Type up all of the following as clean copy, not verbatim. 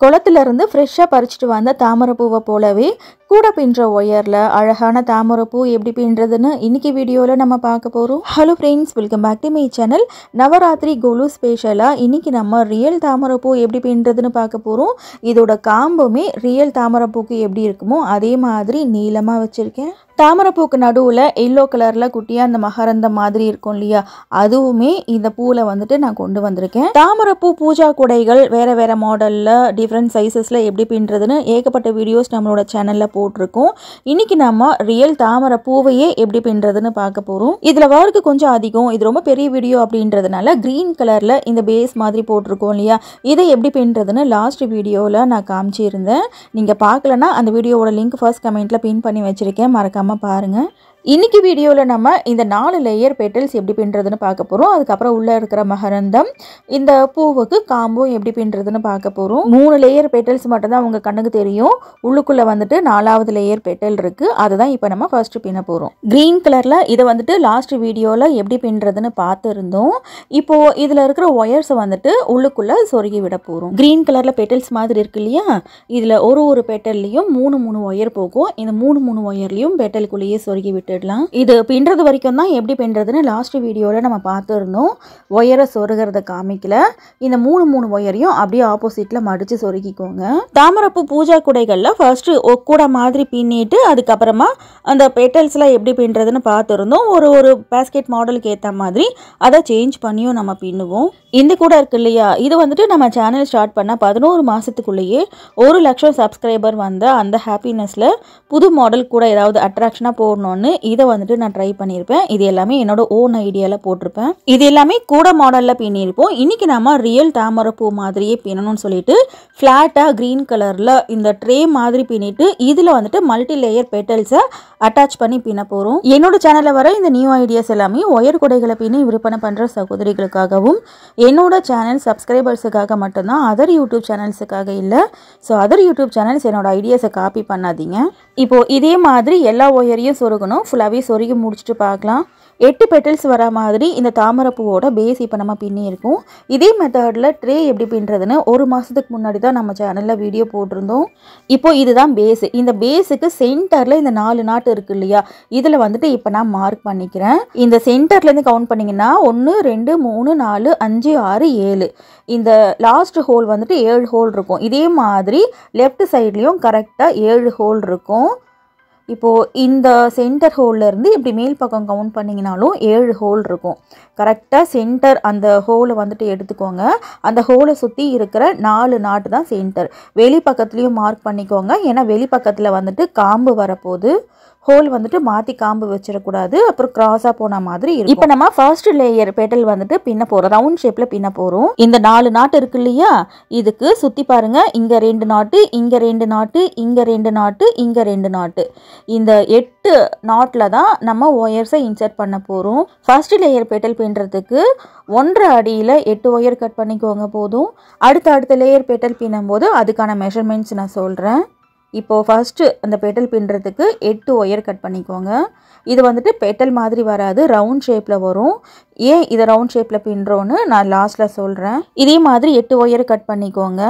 குளத்துல இருந்து ஃப்ரெஷ்ஷாக பறிச்சுட்டு வந்த தாமரைப்பூவை போலவே கூட பின்னுற ஒயரில் அழகான தாமரைப்பூ எப்படி பின்னுறதுன்னு இன்னைக்கு வீடியோவில் நம்ம பார்க்க போகிறோம். Hello friends, welcome back to my channel. Navratri golu ஸ்பெஷலாக இன்னைக்கு நம்ம ரியல் தாமரைப்பூ எப்படி பின்னுறதுன்னு பார்க்க போகிறோம். இதோட காம்புமே ரியல் தாமரைப்பூக்கு எப்படி இருக்குமோ அதே மாதிரி நீளமாக வச்சுருக்கேன். தாமரைப்பூக்கு நடுவில் எல்லோ கலரில் குட்டியாக அந்த மகரந்த மாதிரி இருக்கும் இல்லையா, அதுவுமே இந்த பூவில் வந்துட்டு நான் கொண்டு வந்திருக்கேன். தாமரைப்பூ பூஜா குடைகள் வேறு வேறு மாடலில் டிஃப்ரெண்ட் சைஸஸில் எப்படி பின்னுறதுன்னு ஏகப்பட்ட வீடியோஸ் நம்மளோட சேனலில் போட்டிருக்கோம். இன்றைக்கி நம்ம ரியல் தாமரை பூவையே எப்படி பின்னுறதுன்னு பார்க்க போகிறோம். இதில் ஒர்க்கு கொஞ்சம் அதிகம், இது ரொம்ப பெரிய வீடியோ அப்படின்றதுனால க்ரீன் கலரில் இந்த பேஸ் மாதிரி போட்டிருக்கோம் இல்லையா, இதை எப்படி பின்னுறதுன்னு லாஸ்ட் வீடியோவில் நான் காமிச்சிருந்தேன். நீங்கள் பார்க்கலன்னா அந்த வீடியோவோட லிங்க் ஃபர்ஸ்ட் கமெண்ட்டில் பின் பண்ணி வச்சுருக்கேன், மறக்காமல் பாருங்க. இன்னைக்கு வீடியோவில் நம்ம இந்த 4 லேயர் பெட்டல்ஸ் எப்படி பின்னுறதுன்னு பார்க்க போகிறோம். அதுக்கப்புறம் உள்ளே இருக்கிற மகரந்தம், இந்த பூவுக்கு காம்பும் எப்படி பின்னுறதுன்னு பார்க்க போகிறோம். 3 லேயர் பெட்டல்ஸ் மட்டும்தான் உங்கள் கண்ணுக்கு தெரியும். உள்ளுக்குள்ளே வந்துட்டு 4வது லேயர் பெட்டல் இருக்குது, அதுதான் இப்போ நம்ம ஃபர்ஸ்ட் பின்ன போகிறோம். க்ரீன் கலரில் இதை வந்துட்டு லாஸ்ட் வீடியோவில் எப்படி பின்னுறதுன்னு பார்த்துருந்தோம். இப்போது இதில் இருக்கிற ஒயர்ஸை வந்துட்டு உள்ளுக்குள்ளே சொருகி விட போகிறோம். க்ரீன் கலரில் பெட்டல்ஸ் மாதிரி இருக்கு இல்லையா, இதில் ஒரு பெட்டல்லையும் 3 ஒயர் போகும். இந்த 3 ஒயர்லையும் பெட்டலுக்குள்ளேயே சொருகி விட்டு இது பின்றது வரைக்கும் தான் எப்படி பின்றதுன்னு லாஸ்ட் வீடியோவில் நம்ம பார்த்துருந்தோம். ஒயரை சொருகிறத காமிக்கல. இந்த 3 ஒயரையும் அப்படியே ஆப்போசிட்டில் மடித்து சொருகிக்கோங்க. தாமரைப்பூ பூஜா குடைகளில் ஃபர்ஸ்ட் கூட மாதிரி பின்னிட்டு அதுக்கப்புறமா அந்த பெட்டல்ஸ்லாம் எப்படி பின்றதுன்னு பார்த்துருந்தோம். ஒரு பேஸ்கெட் மாடலுக்கு ஏற்ற மாதிரி அதை சேஞ்ச் பண்ணியும் நம்ம பின்னுவோம். இந்த கூட இருக்கு இல்லையா, இது வந்துட்டு நம்ம சேனல் ஸ்டார்ட் பண்ண 11 மாதத்துக்குள்ளேயே 1 லட்சம் சப்ஸ்கிரைபர் வந்த அந்த ஹாப்பினஸில் புது மாடல் கூட ஏதாவது அட்ராக்ஷனாக போடணும்னு இதை வந்துட்டு நான் ட்ரை பண்ணியிருப்பேன். இது எல்லாமே என்னோட ஓன் ஐடியாவில் போட்டிருப்பேன். இது எல்லாமே கூட மாடலில் பின்னிருப்போம். இன்றைக்கி நம்ம ரியல் தாமரைப்பூ மாதிரியே பின்னணும்னு சொல்லிட்டு ஃப்ளாட்டாக க்ரீன் கலரில் இந்த ட்ரே மாதிரி பின்னிட்டு இதில் வந்துட்டு மல்டி லேயர் பெட்டல்ஸை அட்டாச் பண்ணி பின்ன போகிறோம். என்னோட சேனலில் வர இந்த நியூ ஐடியாஸ் எல்லாமே ஒயர் குடைகளை பின்னி விற்பனை பண்ணுற சகோதரிகளுக்காகவும் என்னோட சேனல் சப்ஸ்கிரைபர்ஸுக்காக மட்டும்தான், அதர் யூடியூப் சேனல்ஸுக்காக இல்லை. ஸோ அதர் யூடியூப் சேனல்ஸ் என்னோட ஐடியாஸை காப்பி பண்ணாதீங்க. இப்போது இதே மாதிரி எல்லா ஒயரையும் சொருகணும். ஃபுல்லாகவே சொருகி முடிச்சுட்டு பார்க்கலாம். 8 பெட்டல்ஸ் வர மாதிரி இந்த தாமரைப்பூவோட பேஸ் இப்போ நம்ம பின்னியிருக்கோம். இதே மெத்தடில் ட்ரே எப்படி பின்னுறதுன்னு 1 மாதத்துக்கு முன்னாடி தான் நம்ம சேனலில் வீடியோ போட்டிருந்தோம். இப்போ இதுதான் பேஸு. இந்த பேஸுக்கு சென்டரில் இந்த 4 நாட்டு இருக்கு இல்லையா, இதில் வந்துட்டு இப்போ நான் மார்க் பண்ணிக்கிறேன். இந்த சென்டர்லேருந்து கவுண்ட் பண்ணிங்கன்னா 1 2 3 4 5 6 7, இந்த லாஸ்ட் ஹோல் வந்துட்டு 7 ஹோல் இருக்கும். இதே மாதிரி லெஃப்ட் சைட்லேயும் கரெக்டாக 7 ஹோல் இருக்கும். இப்போது இந்த சென்டர் ஹோல்லேருந்து இப்படி மேல் பக்கம் கவுண்ட் பண்ணிங்கனாலும் 7 ஹோல் இருக்கும். கரெக்டாக சென்டர் அந்த ஹோலை வந்துட்டு எடுத்துக்கோங்க. அந்த ஹோலை சுற்றி இருக்கிற 4 நாட்டு தான் சென்டர். வெளி பக்கத்துலேயும் மார்க் பண்ணிக்கோங்க, ஏன்னா வெளி பக்கத்தில் வந்துட்டு காம்பு வரப்போகுது. ஹோல் வந்துட்டு மாற்றி காம்பு வச்சிடக்கூடாது, அப்புறம் கிராஸாக போன மாதிரி இருக்கும். இப்போ நம்ம ஃபர்ஸ்ட் லேயர் பெட்டல் வந்துட்டு பின்ன போகிறோம். ரவுண்ட் ஷேப்பில் பின்ன போகிறோம். இந்த 4 நாட்டு இருக்கு இல்லையா, இதுக்கு சுற்றி பாருங்கள். இங்கே 2 நாட்டு, இங்கே 2 நாட்டு, இங்கே 2 நாட்டு, இங்கே 2 நாட்டு. இந்த 8 நாட்டில் தான் நம்ம ஒயர்ஸை இன்சர்ட் பண்ண போகிறோம். ஃபர்ஸ்ட் லேயர் பெட்டல் பின்னுறதுக்கு 1.5 அடியில் 8 ஒயர் கட் பண்ணிக்கோங்க போதும். அடுத்த லேயர் பெட்டல் பின்னும் போது அதுக்கான மெஷர்மெண்ட்ஸ் நான் சொல்கிறேன். இப்போது ஃபஸ்ட்டு அந்த பெட்டல் பின்னுறதுக்கு 8 ஒயர் கட் பண்ணிக்கோங்க. இது வந்துட்டு பெட்டல் மாதிரி வராது, ரவுண்ட் ஷேப்பில் வரும். ஏன் இதை ரவுண்ட் ஷேப்பில் பின்னுறோன்னு நான் லாஸ்ட்டில் சொல்கிறேன். இதே மாதிரி 8 ஒயர் கட் பண்ணிக்கோங்க.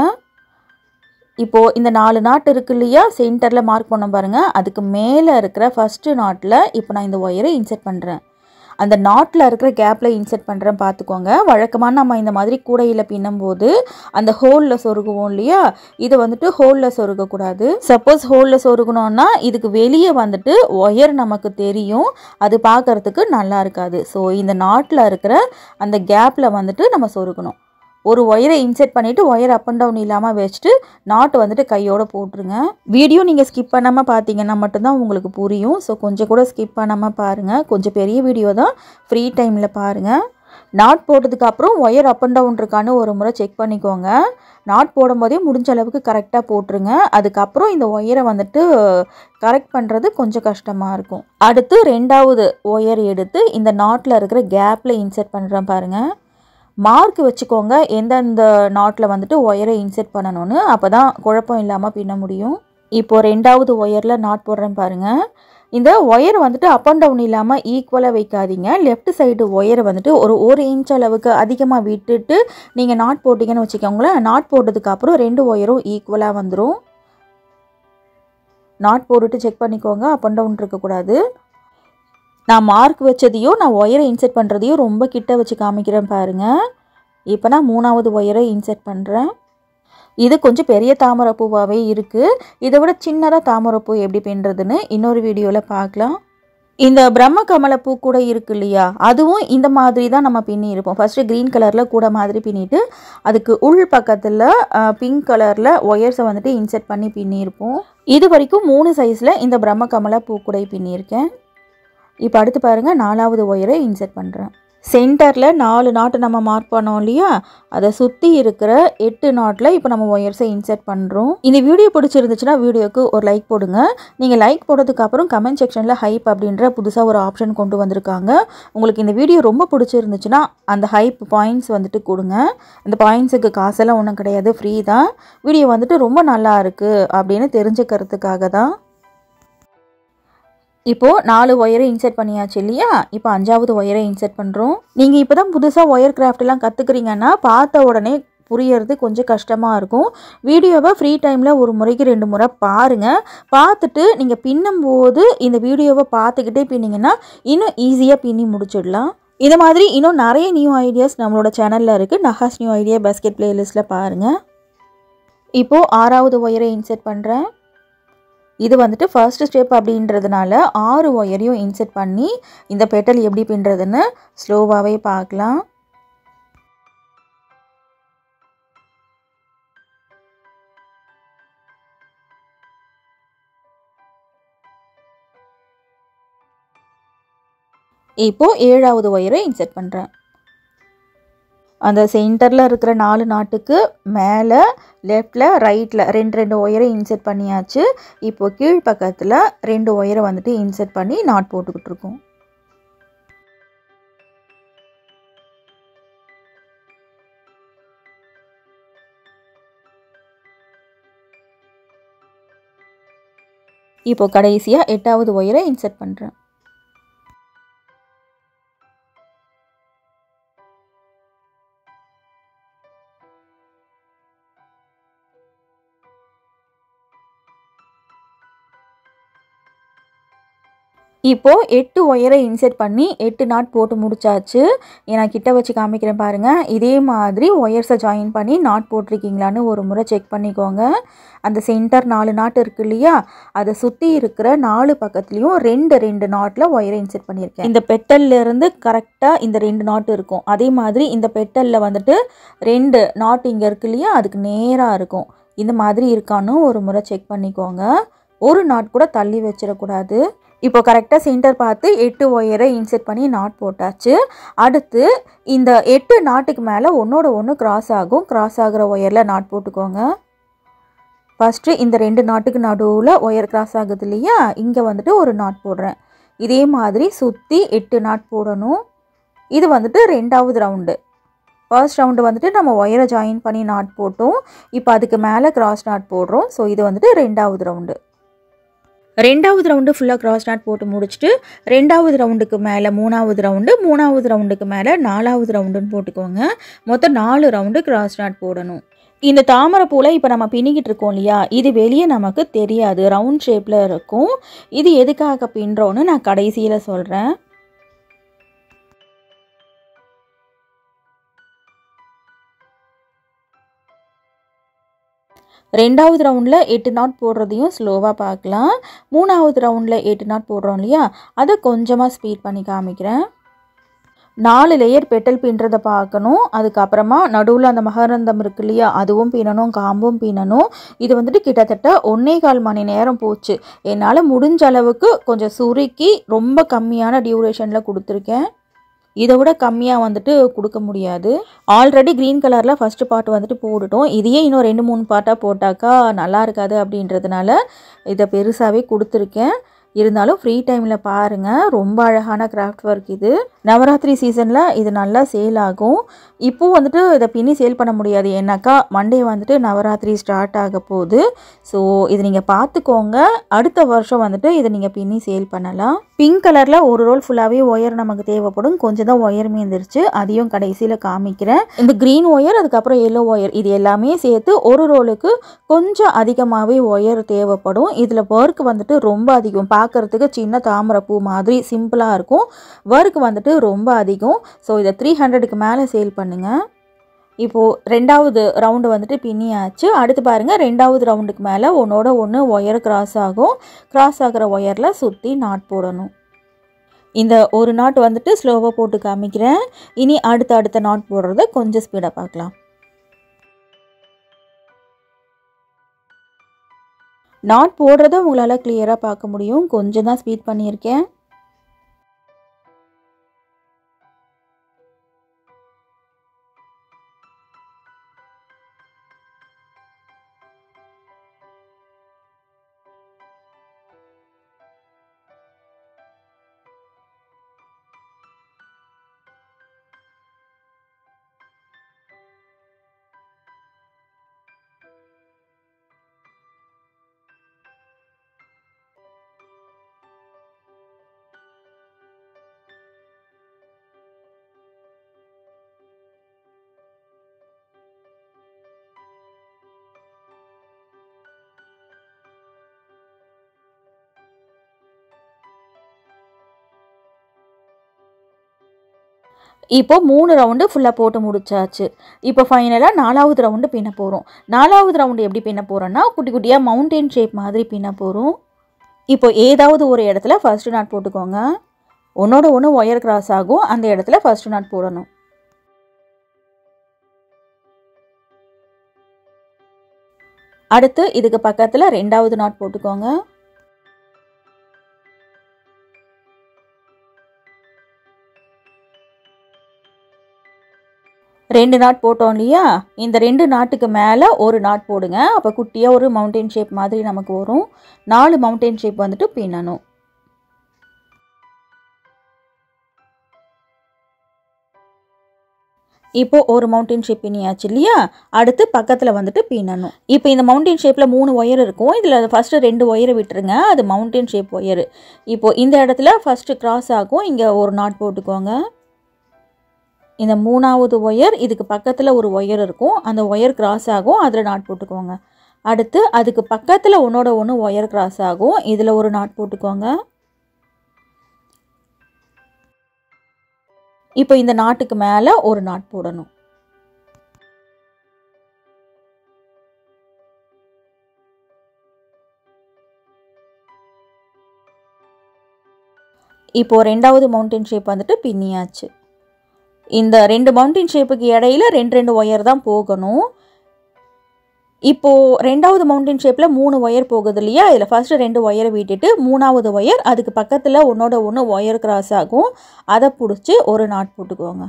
இப்போது இந்த 4 நாட்டு இருக்கு இல்லையா, சென்டரில் மார்க் பண்ண பாருங்கள். அதுக்கு மேலே இருக்கிற ஃபஸ்ட்டு நாட்டில் இப்போ நான் இந்த ஒயரை இன்சர்ட் பண்ணுறேன். அந்த நாட்டில் இருக்கிற கேப்பில் இன்சர்ட் பண்ணுறேன், பார்த்துக்கோங்க. வழக்கமாக நம்ம இந்த மாதிரி கூடையில் பின்னும்போது அந்த ஹோலில் சொருகுவோம் இல்லையா, இது வந்துட்டு ஹோலில் சொருகக்கூடாது. சப்போஸ் ஹோலில் சொருகணுன்னா இதுக்கு வெளியே வந்துட்டு ஒயர் நமக்கு தெரியும், அது பார்க்குறதுக்கு நல்லா இருக்காது. ஸோ இந்த நாட்டில் இருக்கிற அந்த கேப்பில் வந்துட்டு நம்ம சொருகணும். ஒரு ஒயரை இன்செர்ட் பண்ணிவிட்டு ஒயர் அப் அண்ட் டவுன் இல்லாமல் வச்சுட்டு நாட்டு வந்துட்டு கையோடு போட்டுருங்க. வீடியோ நீங்கள் ஸ்கிப் பண்ணாமல் பார்த்தீங்கன்னா மட்டும்தான் உங்களுக்கு புரியும். ஸோ கொஞ்சம் கூட ஸ்கிப் பண்ணாமல் பாருங்கள். கொஞ்சம் பெரிய வீடியோ தான், ஃப்ரீ டைமில் பாருங்கள். நாட் போட்டதுக்கப்புறம் ஒயர் அப் அண்ட் டவுன் இருக்கான்னு ஒரு முறை செக் பண்ணிக்கோங்க. நாட் போடும்போதே முடிஞ்ச அளவுக்கு கரெக்டாக போட்டுருங்க. அதுக்கப்புறம் இந்த ஒயரை வந்துட்டு கரெக்ட் பண்ணுறது கொஞ்சம் கஷ்டமாக இருக்கும். அடுத்து 2வது ஒயர் எடுத்து இந்த நாட்டில் இருக்கிற கேப்பில் இன்செர்ட் பண்ணுறேன் பாருங்கள். மார்க் வச்சுக்கோங்க எந்தெந்த நாட்டில் வந்துட்டு ஒயரை இன்செர்ட் பண்ணணும்னு, அப்போ தான் குழப்பம் இல்லாமல் பின்ன முடியும். இப்போது 2வது ஒயரில் நாட் போடுறேன் பாருங்கள். இந்த ஒயர் வந்துட்டு அப் அண்ட் டவுன் இல்லாமல் ஈக்குவலாக வைக்காதீங்க. லெஃப்ட் சைடு ஒயரை வந்துட்டு ஒரு இன்ச் அளவுக்கு அதிகமாக விட்டுட்டு நீங்கள் நாட் போட்டிங்கன்னு வச்சுக்கோங்களேன். நாட் போட்டதுக்கப்புறம் 2 ஒயரும் ஈக்குவலாக வந்துடும். நாட் போட்டுட்டு செக் பண்ணிக்கோங்க, அப் அண்ட் டவுன் இருக்கக்கூடாது. நான் மார்க் வச்சதையும் நான் ஒயரை இன்செர்ட் பண்ணுறதையும் ரொம்ப கிட்ட வச்சு காமிக்கிறேன் பாருங்கள். இப்போ நான் 3வது ஒயரை இன்செர்ட் பண்ணுறேன். இது கொஞ்சம் பெரிய தாமரைப்பூவாகவே இருக்குது. இதை விட சின்னதாக தாமரைப்பூ எப்படி பின்னுறதுன்னு இன்னொரு வீடியோவில் பார்க்கலாம். இந்த பிரம்ம கமலப்பூ கூட இருக்கு இல்லையா, அதுவும் இந்த மாதிரி தான் நம்ம பின்னி இருப்போம். ஃபஸ்ட்டு க்ரீன் கலரில் கூட மாதிரி பின்னிட்டு அதுக்கு உள் பக்கத்தில் பிங்க் கலரில் ஒயர்ஸை வந்துட்டு இன்செர்ட் பண்ணி பின்னியிருப்போம். இது வரைக்கும் 3 சைஸில் இந்த பிரம்ம கமல பூ கூட பின்னியிருக்கேன். இப்போ அடுத்து பாருங்கள், 4வது ஒயரை இன்செர்ட் பண்ணுறேன். சென்டரில் 4 நாட்டு நம்ம மார்க் பண்ணோம் இல்லையா, அதை சுற்றி இருக்கிற 8 நாட்டில் இப்போ நம்ம ஒயர்ஸை இன்செர்ட் பண்ணுறோம். இந்த வீடியோ பிடிச்சிருந்துச்சுன்னா வீடியோக்கு ஒரு லைக் போடுங்க. நீங்கள் லைக் போடுறதுக்கப்புறம் கமெண்ட் செக்ஷனில் ஹைப் அப்படின்ற புதுசாக ஒரு ஆப்ஷன் கொண்டு வந்திருக்காங்க. உங்களுக்கு இந்த வீடியோ ரொம்ப பிடிச்சிருந்துச்சுன்னா அந்த ஹைப் பாயிண்ட்ஸ் வந்துட்டு கொடுங்க. அந்த பாயிண்ட்ஸுக்கு காசெல்லாம் ஒன்றும் கிடையாது, ஃப்ரீ தான். வீடியோ வந்துட்டு ரொம்ப நல்லா இருக்குது அப்படின்னு தெரிஞ்சுக்கிறதுக்காக தான். இப்போது 4 ஒயரை இன்செர்ட் பண்ணியாச்சு இல்லையா, இப்போ 5வது ஒயரை இன்செர்ட் பண்ணுறோம். நீங்கள் இப்போ தான் புதுசாக ஒயர் கிராஃப்ட்லாம் கற்றுக்குறீங்கன்னா பார்த்த உடனே புரியறது கொஞ்சம் கஷ்டமாக இருக்கும். வீடியோவை ஃப்ரீ டைமில் ஒரு முறைக்கு 2 முறை பாருங்கள். பார்த்துட்டு நீங்கள் பின்னும்போது இந்த வீடியோவை பார்த்துக்கிட்டே பின்னிங்கன்னா இன்னும் ஈஸியாக பின்னி முடிச்சிடலாம். இந்த மாதிரி இன்னும் நிறைய நியூ ஐடியாஸ் நம்மளோட சேனலில் இருக்குது. நஹாஸ் நியூ ஐடியா பாஸ்கெட் பிளேலிஸ்ட்டில் பாருங்கள். இப்போது 6வது ஒயரை இன்செர்ட் பண்ணுறேன். இது வந்துட்டு ஃபர்ஸ்ட் ஸ்டெப் அப்படின்றதுனால 6 ஒயரையும் இன்செர்ட் பண்ணி இந்த பெட்டல் எப்படி பின்னுறதுன்னு ஸ்லோவாகவே பார்க்கலாம். இப்போது 7வது ஒயரை இன்செர்ட் பண்ணுறேன். அந்த சென்டரில் இருக்கிற 4 நாட்டுக்கு மேலே லெஃப்டில் ரைட்டில் 2 ஒயரை இன்செர்ட் பண்ணியாச்சு. இப்போது கீழ் பக்கத்தில் 2 ஒயரை வந்துட்டு இன்செர்ட் பண்ணி நாட் போட்டுக்கிட்டு இருக்கோம். இப்போது கடைசியாக 8வது ஒயரை இன்செர்ட் பண்ணுறேன். இப்போது 8 ஒயரை இன்செர்ட் பண்ணி 8 நாட் போட்டு முடிச்சாச்சு. நான் கிட்ட வச்சு காமிக்கிறேன் பாருங்கள். இதே மாதிரி ஒயர்ஸை ஜாயின் பண்ணி நாட் போட்டிருக்கீங்களான்னு ஒரு முறை செக் பண்ணிக்கோங்க. அந்த சென்டர் 4 நாட் இருக்கு இல்லையா, அதை சுற்றி இருக்கிற 4 பக்கத்துலேயும் 2 நாட்டில் ஒயரை இன்செர்ட் பண்ணியிருக்கேன். இந்த பெட்டல்லேருந்து கரெக்டாக இந்த 2 நாட் இருக்கும். அதே மாதிரி இந்த பெட்டலில் வந்துட்டு 2 நாட் இங்கே இருக்கு இல்லையா, அதுக்கு நேராக இருக்கும். இந்த மாதிரி இருக்கான்னு ஒரு முறை செக் பண்ணிக்கோங்க. ஒரு நாட் கூட தள்ளி வச்சிடக்கூடாது. இப்போ கரெக்டாக சென்டர் பார்த்து 8 ஒயரை இன்செர்ட் பண்ணி நாட் போட்டாச்சு. அடுத்து இந்த 8 நாட்டுக்கு மேலே ஒன்றோட ஒன்று கிராஸ் ஆகும். கிராஸ் ஆகிற ஒயரில் நாட் போட்டுக்கோங்க. ஃபஸ்ட்டு இந்த 2 நாட்டுக்கு நடுவில் ஒயர் கிராஸ் ஆகுது இல்லையா, இங்கே வந்துட்டு ஒரு நாட் போடுறேன். இதே மாதிரி சுற்றி 8 நாட் போடணும். இது வந்துட்டு 2வது ரவுண்டு. ஃபர்ஸ்ட் ரவுண்டு வந்துட்டு நம்ம ஒயரை ஜாயின் பண்ணி நாட் போட்டோம். இப்போ அதுக்கு மேலே கிராஸ் நாட் போடுறோம். ஸோ இது வந்துட்டு 2வது ரவுண்டு. 2வது ரவுண்டு ஃபுல்லாக கிராஸ் நாட் போட்டு முடிச்சுட்டு 2வது ரவுண்டுக்கு மேலே 3வது ரவுண்டு, 3வது ரவுண்டுக்கு மேலே 4வது ரவுண்டுன்னு போட்டுக்கோங்க. மொத்தம் 4 ரவுண்டு கிராஸ் நாட் போடணும். இந்த தாமரைப்பூவில் இப்போ நம்ம பின்னிக்கிட்டு இருக்கோம் இல்லையா, இது வெளியே நமக்கு தெரியாது, ரவுண்ட் ஷேப்பில் இருக்கும். இது எதுக்காக பின்னுறோன்னு நான் கடைசியில் சொல்கிறேன். 2வது ரவுண்டில் 8 நாட் போடுறதையும் ஸ்லோவாக பார்க்கலாம். 3வது ரவுண்டில் 8 நாட் போடுறோம் இல்லையா, அதை கொஞ்சமாக ஸ்பீட் பண்ணி காமிக்கிறேன். 4 லேயர் பெட்டல் பின்னுறதை பார்க்கணும். அதுக்கப்புறமா நடுவில் அந்த மகரந்தம் இருக்கு இல்லையா, அதுவும் பின்னணும், காம்பும் பின்னணும். இது வந்துட்டு கிட்டத்தட்ட 1.25 மணி நேரம் போச்சு. என்னால் முடிஞ்ச அளவுக்கு கொஞ்சம் சுருக்கி ரொம்ப கம்மியான டியூரேஷனில் கொடுத்துருக்கேன். இதை விட கம்மியாக வந்துட்டு கொடுக்க முடியாது. ஆல்ரெடி க்ரீன் கலரில் ஃபஸ்ட்டு பார்ட் வந்துட்டு போட்டுட்டோம். இதையே இன்னும் 2-3 பார்ட்டாக போட்டாக்கா நல்லா இருக்காது அப்படின்றதுனால இதை பெருசாகவே கொடுத்துருக்கேன். இருந்தாலும் ஃப்ரீ டைமில் பாருங்கள், ரொம்ப அழகான கிராஃப்ட் ஒர்க் இது. நவராத்திரி சீசனில் இது நல்லா சேல் ஆகும். இப்போது வந்துட்டு இதை பின்னி சேல் பண்ண முடியாது, ஏன்னாக்கா மண்டே வந்துட்டு நவராத்திரி ஸ்டார்ட் ஆக போகுது. ஸோ இது நீங்கள் பார்த்துக்கோங்க. அடுத்த வருஷம் வந்துட்டு இதை நீங்கள் பின்னி சேல் பண்ணலாம். பிங்க் கலரில் ஒரு ரோல் ஃபுல்லாகவே ஒயர் நமக்கு தேவைப்படும். கொஞ்சம் தான் ஒயர் மீந்துருச்சு, அதையும் கடைசியில் காமிக்கிறேன். இந்த க்ரீன் ஒயர், அதுக்கப்புறம் எல்லோ ஒயர், இது எல்லாமே சேர்த்து ஒரு ரோலுக்கு கொஞ்சம் அதிகமாகவே ஒயர் தேவைப்படும். இதில் ஒர்க் வந்துட்டு ரொம்ப அதிகம். பார்க்குறதுக்கு சின்ன தாமரைப்பூ மாதிரி சிம்பிளாக இருக்கும், ஒர்க் வந்துட்டு ரொம்ப அதிகம். ஸோ இதை 300க்கு மேலே சேல் பண்ணுங்கள். இப்போது ரெண்டாவது ரவுண்டு வந்துட்டு பின்னியாச்சு. அடுத்து பாருங்கள், ரெண்டாவது ரவுண்டுக்கு மேலே ஒன்றோட ஒன்று ஒயர் கிராஸ் ஆகும். கிராஸ் ஆகிற ஒயரில் சுற்றி நாட் போடணும். இந்த ஒரு நாட் வந்துட்டு ஸ்லோவாக போட்டு காமிக்கிறேன். இனி அடுத்த நாட் போடுறத கொஞ்சம் ஸ்பீடாக பார்க்கலாம். நாட் போடுறத உங்களால் கிளியராக பார்க்க முடியும். கொஞ்சம் தான் ஸ்பீட் பண்ணியிருக்கேன். இப்போ 3 ரவுண்டு ஃபுல்லாக போட்டு முடிச்சாச்சு. இப்போ ஃபைனலாக 4வது ரவுண்டு பின்ன போகிறோம். 4வது ரவுண்டு எப்படி பின்ன போகிறோன்னா, குட்டி குட்டியாக மவுண்டன் ஷேப் மாதிரி பின்ன போகிறோம். இப்போ ஏதாவது ஒரு இடத்துல ஃபர்ஸ்ட் நாட் போட்டுக்கோங்க. ஒன்றோட ஒன்று ஒயர் கிராஸ் ஆகும், அந்த இடத்துல ஃபர்ஸ்ட் நாட் போடணும். அடுத்து இதுக்கு பக்கத்தில் ரெண்டாவது நாட் போட்டுக்கோங்க. ரெண்டு நாட் போட்டோம் இல்லையா, இந்த 2 நாட்டுக்கு மேலே ஒரு நாட் போடுங்க. அப்போ குட்டியாக ஒரு மவுண்டன் ஷேப் மாதிரி நமக்கு வரும். 4 மவுண்டன் ஷேப் வந்துட்டு பின்னணும். இப்போ ஒரு மவுண்டன் ஷேப் பின்னியாச்சு இல்லையா, அடுத்து பக்கத்தில் வந்துட்டு பின்னணும். இப்போ இந்த மவுண்டன் ஷேப்பில் 3 ஒயர் இருக்கும். இதில் ஃபஸ்ட்டு 2 ஒயரை விட்டுருங்க, அது மவுண்டன் ஷேப் ஒயரு. இப்போ இந்த இடத்துல ஃபஸ்ட்டு கிராஸ் ஆகும், இங்கே ஒரு நாட் போட்டுக்கோங்க. இந்த 3வது ஒயர், இதுக்கு பக்கத்தில் ஒரு ஒயர் இருக்கும், அந்த ஒயர் கிராஸ் ஆகும், அதில் நாட் போட்டுக்கோங்க. அடுத்து அதுக்கு பக்கத்தில் ஒன்றோட ஒன்று ஒயர் கிராஸ் ஆகும், இதில் ஒரு நாட் போட்டுக்கோங்க. இப்போ இந்த நாட்டுக்கு மேலே ஒரு நாட் போடணும். இப்போ ரெண்டாவது மவுண்டன் ஷேப் வந்துட்டு பின்னியாச்சு. இந்த 2 மவுண்டன் ஷேப்புக்கு இடையில 2 ஒயர் தான் போகணும். இப்போது ரெண்டாவது மவுண்டன் ஷேப்பில் 3 ஒயர் போகுது இல்லையா, இதில் ஃபஸ்ட்டு 2 ஒயரை விட்டுட்டு 3வது ஒயர், அதுக்கு பக்கத்தில் ஒன்றோட ஒன்று ஒயர் கிராஸ் ஆகும், அதை பிடிச்சி ஒரு நாட் போட்டுக்கோங்க.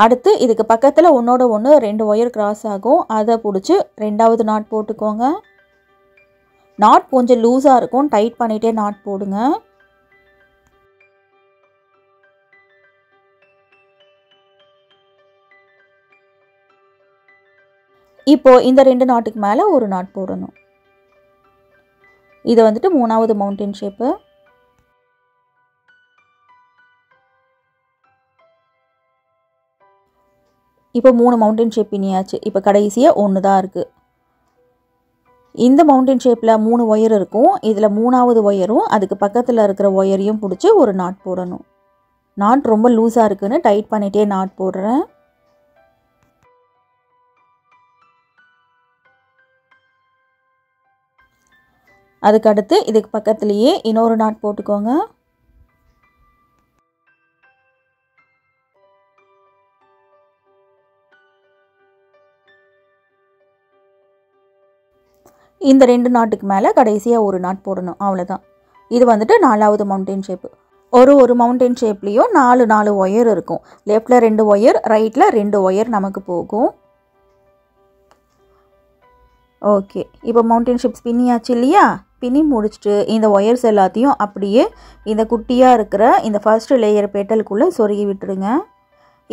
அடுத்து இதுக்கு பக்கத்தில் ஒன்றோட ஒன்று 2 ஒயர் கிராஸ் ஆகும், அதை பிடிச்சி ரெண்டாவது நாட் போட்டுக்கோங்க. நாட் கொஞ்சம் லூஸாக இருக்கும், டைட் பண்ணிகிட்டே நாட் போடுங்க. இப்போ இந்த 2 நாட்டுக்கு மேலே ஒரு நாட் போடணும். இது வந்துட்டு 3வது மவுண்டன் ஷேப்பு. இப்போ 3 மவுண்டன் ஷேப் பின்னியாச்சு. இப்போ கடைசியாக ஒன்று தான் இருக்குது. இந்த மவுண்டன் ஷேப்பில் 3 ஒயர் இருக்கும், இதில் 3வது ஒயரும் அதுக்கு பக்கத்தில் இருக்கிற ஒயரையும் பிடிச்சி ஒரு நாட் போடணும். நாட் ரொம்ப லூஸாக இருக்குன்னு டைட் பண்ணிகிட்டே நாட் போடுறேன். அதுக்கடுத்து இதுக்கு பக்கத்துலேயே இன்னொரு நாட் போட்டுக்கோங்க. இந்த 2 நாட்டுக்கு மேலே கடைசியாக ஒரு நாட் போடணும், அவ்வளோதான். இது வந்துட்டு 4வது மவுண்டன் ஷேப்பு. ஒரு மவுண்டன் ஷேப்லேயும் 4 ஒயர் இருக்கும். லெஃப்டில் 2 ஒயர், ரைட்டில் 2 ஒயர் நமக்கு போகும். ஓகே, இப்போ மவுண்டன் ஷேப் பின்னியாச்சு இல்லையா, பின்னி முடிச்சுட்டு இந்த ஒயர்ஸ் எல்லாத்தையும் அப்படியே இந்த குட்டியாக இருக்கிற இந்த ஃபர்ஸ்ட் லேயர் பெட்டலுக்குள்ளே சொருகி விட்டுருங்க.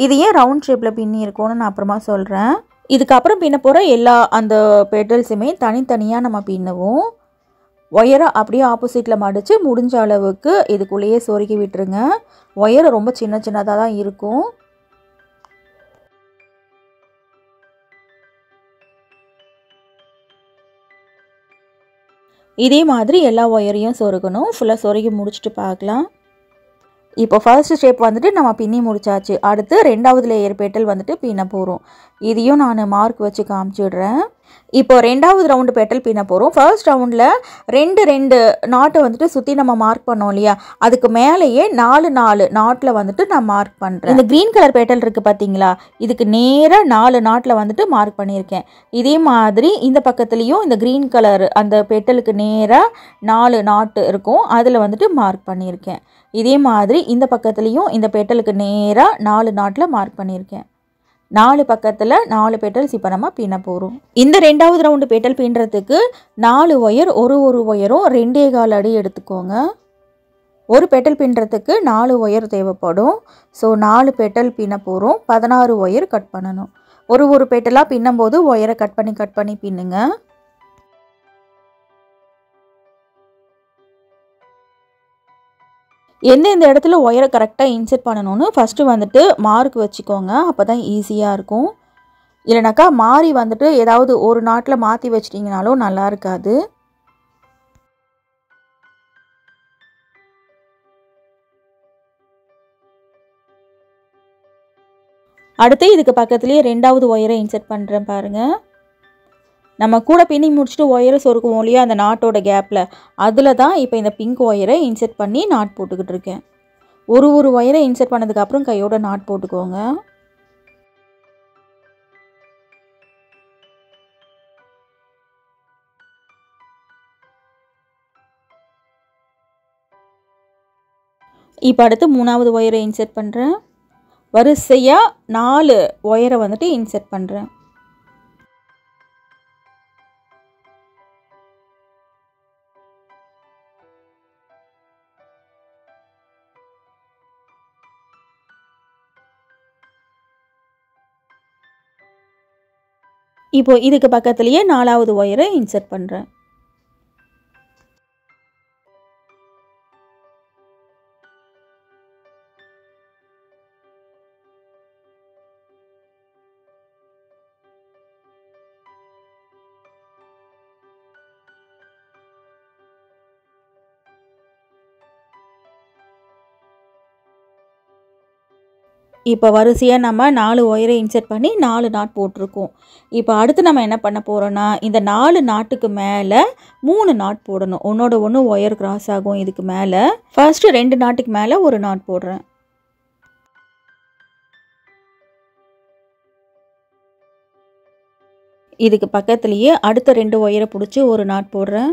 இது ஏன் ரவுண்ட் ஷேப்பில் பின்னி இருக்கும்னு நான் அப்புறமா சொல்கிறேன். இதுக்கப்புறம் பின்ன போகிற எல்லா அந்த பெட்டல்ஸுமே தனித்தனியாக நம்ம பின்னுவோம். ஒயரை அப்படியே ஆப்போசிட்டில் மடித்து முடிஞ்ச அளவுக்கு இதுக்குள்ளேயே சொருகி விட்டுருங்க. ஒயர் ரொம்ப சின்ன சின்னதாக தான் இருக்கும். இதே மாதிரி எல்லா ஒயரையும் சொருகணும். ஃபுல்லாக சொருகி முடிச்சுட்டு பார்க்கலாம். இப்போ ஃபர்ஸ்ட் ஸ்டெப் வந்துட்டு நம்ம பின்னி முடிச்சாச்சு. அடுத்து ரெண்டாவது லேயர் பெட்டல் வந்துட்டு பின்ன போகிறோம். இதையும் நான் மார்க் வச்சு காமிச்சிடுறேன். இப்போ ரெண்டாவது ரவுண்டு பெட்டல் பின்ன போகிறோம். ஃபர்ஸ்ட் ரவுண்டில் ரெண்டு நாட்டை வந்துட்டு சுற்றி நம்ம மார்க் பண்ணோம் இல்லையா, அதுக்கு மேலேயே 4 நாட்டில் வந்துட்டு நான் மார்க் பண்ணுறேன். இந்த க்ரீன் கலர் பெட்டல் இருக்குது பார்த்தீங்களா, இதுக்கு நேராக 4 நாட்டில் வந்துட்டு மார்க் பண்ணியிருக்கேன். இதே மாதிரி இந்த பக்கத்துலேயும் இந்த க்ரீன் கலர் அந்த பெட்டலுக்கு நேராக 4 நாட்டு இருக்கும், அதில் வந்துட்டு மார்க் பண்ணியிருக்கேன். இதே மாதிரி இந்த பக்கத்துலேயும் இந்த பெட்டலுக்கு நேராக 4 நாட்டில் மார்க் பண்ணியிருக்கேன். 4 பக்கத்தில் 4 பெட்டல்ஸ் இப்போ நம்ம பின்ன போகிறோம். இந்த ரெண்டாவது ரவுண்டு பெட்டல் பின்னுறதுக்கு 4 ஒயர் ஒரு ஒயரும் 2.25 அடி எடுத்துக்கோங்க. ஒரு பெட்டல் பின்னுறதுக்கு 4 ஒயர் தேவைப்படும். ஸோ 4 பெட்டல் பின்ன போகிறோம். 16 ஒயர் கட் பண்ணணும். ஒரு பெட்டலாக பின்னும்போது ஒயரை கட் பண்ணி பின்னுங்க. எந்தெந்த இடத்துல ஒயரை கரெக்டாக இன்செர்ட் பண்ணணும்னு ஃபஸ்ட்டு வந்துட்டு மார்க் வச்சுக்கோங்க. அப்போ தான் ஈஸியாக இருக்கும். இல்லைனாக்கா மாறி வந்துட்டு ஏதாவது ஒரு நாட்டில் மாற்றி வச்சிட்டிங்கனாலும் நல்லா இருக்காது. அடுத்து இதுக்கு பக்கத்துலேயே ரெண்டாவது ஒயரை இன்செர்ட் பண்ணுறேன் பாருங்கள். நம்ம கூட பின்னி முடிச்சுட்டு ஒயரை சொருக்குவோம் இல்லையா அந்த நாட்டோட கேப்பில், அதில் தான் இப்போ இந்த பிங்க் ஒயரை இன்செர்ட் பண்ணி நாட் போட்டுக்கிட்டு இருக்கேன். ஒரு ஒயரை இன்செர்ட் பண்ணதுக்கப்புறம் கையோட நாட் போட்டுக்கோங்க. இப்போ அடுத்து 3வது ஒயரை இன்செர்ட் பண்ணுறேன். வரிசையாக 4 ஒயரை வந்துட்டு இன்செர்ட் பண்ணுறேன். இப்போ இதுக்கு பக்கத்துலேயே 4வது ஒயரை இன்செர்ட் பண்ணுறேன். இப்போ வரிசையாக நம்ம 4 ஒயரை இன்செர்ட் பண்ணி 4 நாட் போட்டிருக்கோம். இப்போ அடுத்து நம்ம என்ன பண்ண போகிறோன்னா, இந்த 4 நாட்டுக்கு மேலே 3 நாட் போடணும். ஒன்றோட ஒன்று ஒயர் கிராஸ் ஆகும். இதுக்கு மேலே ஃபர்ஸ்ட்டு 2 நாட்டுக்கு மேலே ஒரு நாட் போடுறேன். இதுக்கு பக்கத்துலேயே அடுத்த 2 ஒயரை பிடிச்சி ஒரு நாட் போடுறேன்.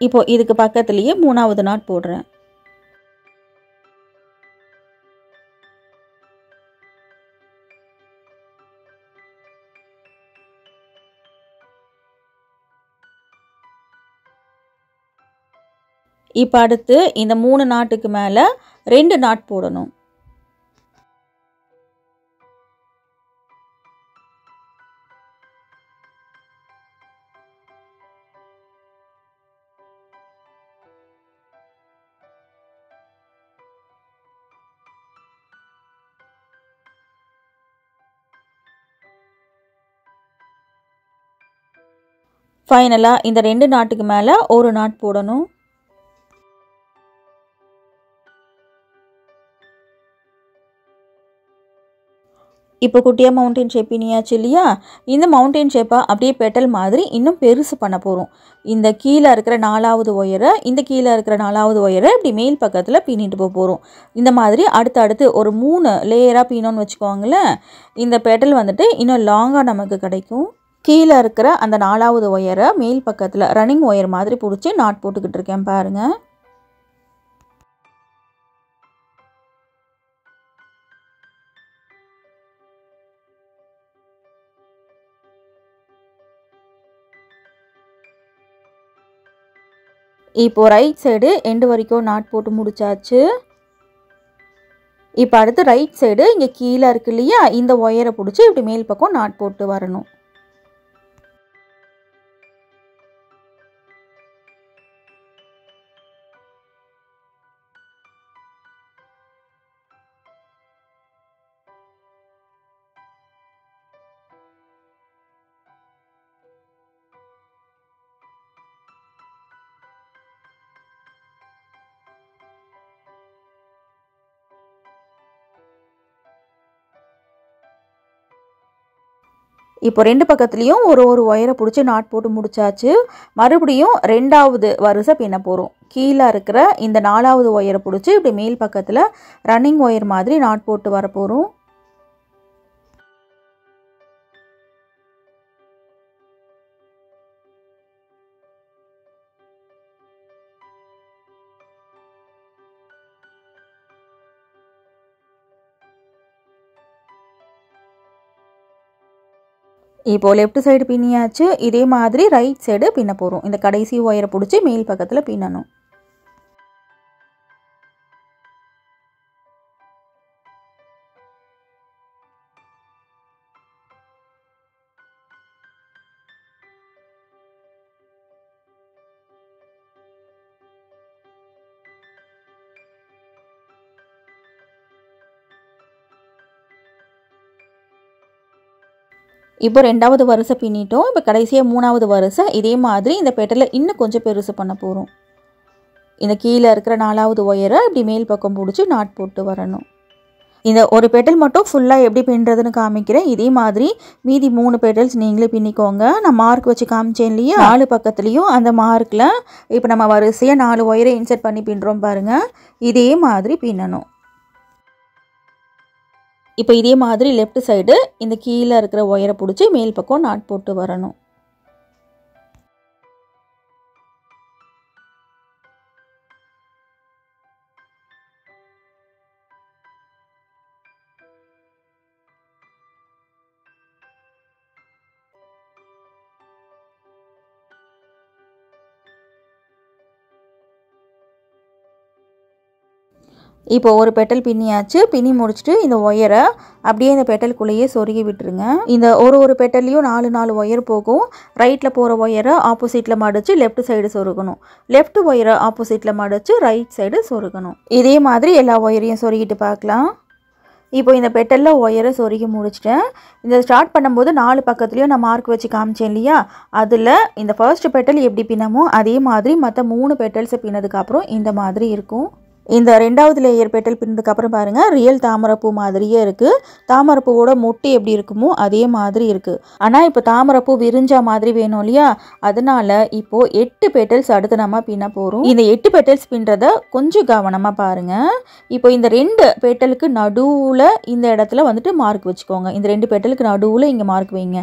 இப்போ இதுக்கு பக்கத்துலேயே 3வது நாட் போடுறேன். இப்போ அடுத்து இந்த 3 நாட்டுக்கு மேலே 2 நாட் போடணும். ஃபைனலாக இந்த 2 நாட்டுக்கு மேலே ஒரு நாட் போடணும். இப்போ குட்டியாக மவுண்டன் ஷேப் பின்னியாச்சு இல்லையா, இந்த மவுண்டன் ஷேப்பை அப்படியே பெட்டல் மாதிரி இன்னும் பெருசு பண்ண போகிறோம். இந்த கீழே இருக்கிற 4வது ஒயரை கீழே இருக்கிற 4வது ஒயரை இப்படி மேல் பக்கத்தில் பின்னிட்டு போகிறோம். இந்த மாதிரி அடுத்து ஒரு 3 லேயராக பின்னோன்னு வச்சுக்கோங்களேன். இந்த பெட்டல் வந்துட்டு இன்னும் லாங்காக நமக்கு கிடைக்கும். கீழே இருக்கிற அந்த 4வது ஒயரை மேல் பக்கத்தில் ரன்னிங் ஒயர் மாதிரி பிடிச்சி நாட் போட்டுக்கிட்டு இருக்கேன் பாருங்கள். இப்போ ரைட் சைடு எண்டு வரைக்கும் நாட் போட்டு முடிச்சாச்சு. இப்போ அடுத்து ரைட் சைடு இங்கே கீழே இருக்கு இல்லையா, இந்த ஒயரை பிடிச்சி இப்படி மேல் பக்கம் நாட் போட்டு வரணும். இப்போ ரெண்டு பக்கத்துலேயும் ஒரு ஒயரை பிடிச்சி நாட் போட்டு முடிச்சாச்சு. மறுபடியும் ரெண்டாவது வரிசை பின்ன போகிறோம். கீழே இருக்கிற இந்த 4வது ஒயரை பிடிச்சி இப்படி மேல் பக்கத்தில் ரன்னிங் ஒயர் மாதிரி நாட் போட்டு வர போகிறோம். இப்போ லெஃப்ட் சைடு பின்னியாச்சு. இதே மாதிரி ரைட் சைடு பின்ன போகிறோம். இந்த கடைசி ஒயரை பிடிச்சி மேல் பக்கத்தில் பின்னணும். இப்போ ரெண்டாவது வரிசை பின்னிட்டோம். இப்போ கடைசியாக 3வது வரிசை இதே மாதிரி இந்த பெட்டலை இன்னும் கொஞ்சம் பெருசு பண்ண போகிறோம். இந்த கீழே இருக்கிற 4வது ஒயரை இப்படி மேல் பக்கம் பிடிச்சி நாட் போட்டு வரணும். இந்த ஒரு பெட்டல் மட்டும் ஃபுல்லாக எப்படி பின்னுறதுன்னு காமிக்கிறேன். இதே மாதிரி மீதி 3 பெட்டல்ஸ் நீங்களே பின்னிக்கோங்க. நான் மார்க் வச்சு காமிச்சேன் இல்லையா, 4 பக்கத்துலேயும் அந்த மார்க்கில் இப்போ நம்ம வரிசையாக 4 ஒயரை இன்சர்ட் பண்ணி பின்னுறோம் பாருங்கள். இதே மாதிரி பின்னணும். இப்போ இதே மாதிரி லெஃப்ட் சைடு இந்த கீழே இருக்கிற ஒயரை பிடிச்சி மேல் பக்கம் நாட் போட்டு வரணும். இப்போ ஒரு பெட்டல் பின்னியாச்சு. பின்னி முடிச்சுட்டு இந்த ஒயரை அப்படியே இந்த பெட்டலுக்குள்ளேயே சொருகி விட்டுருங்க. இந்த ஒரு பெட்டல்லையும் 4 ஒயர் போகும். ரைட்டில் போகிற ஒயரை ஆப்போசிட்டில் மடித்து லெஃப்ட் சைடு சொருகணும். லெஃப்ட் ஒயரை ஆப்போசிட்டில் மடித்து ரைட் சைடு சொருகணும். இதே மாதிரி எல்லா ஒயரையும் சொருகிட்டு பார்க்கலாம். இப்போ இந்த பெட்டலில் ஒயரை சொருகி முடிச்சிட்டேன். இந்த ஸ்டார்ட் பண்ணும்போது 4 பக்கத்துலேயும் நான் மார்க் வச்சு காமிச்சேன் இல்லையா, அதில் இந்த ஃபர்ஸ்ட் பெட்டல் எப்படி பின்னமோ அதே மாதிரி மற்ற 3 பெட்டல்ஸை பின்னதுக்கப்புறம் இந்த மாதிரி இருக்கும். இந்த ரெண்டாவது லேயர் பெட்டல் பின்னதுக்கப்புறம் பாருங்கள், ரியல் தாமரைப்பூ மாதிரியே இருக்குது. தாமரைப்பூவோட மொட்டு எப்படி இருக்குமோ அதே மாதிரி இருக்குது. ஆனால் இப்போ தாமரைப்பூ விரிஞ்சா மாதிரி வேணும் இல்லையா, அதனால இப்போது 8 பெட்டல்ஸ் அடுத்து நம்ம பின்ன போகிறோம். இந்த 8 பெட்டல்ஸ் பின்றத கொஞ்சம் கவனமாக பாருங்கள். இப்போ இந்த 2 பெட்டலுக்கு நடுவில் இந்த இடத்துல வந்துட்டு மார்க் வச்சுக்கோங்க. இந்த 2 பெட்டலுக்கு நடுவில் இங்கே மார்க் வைங்க.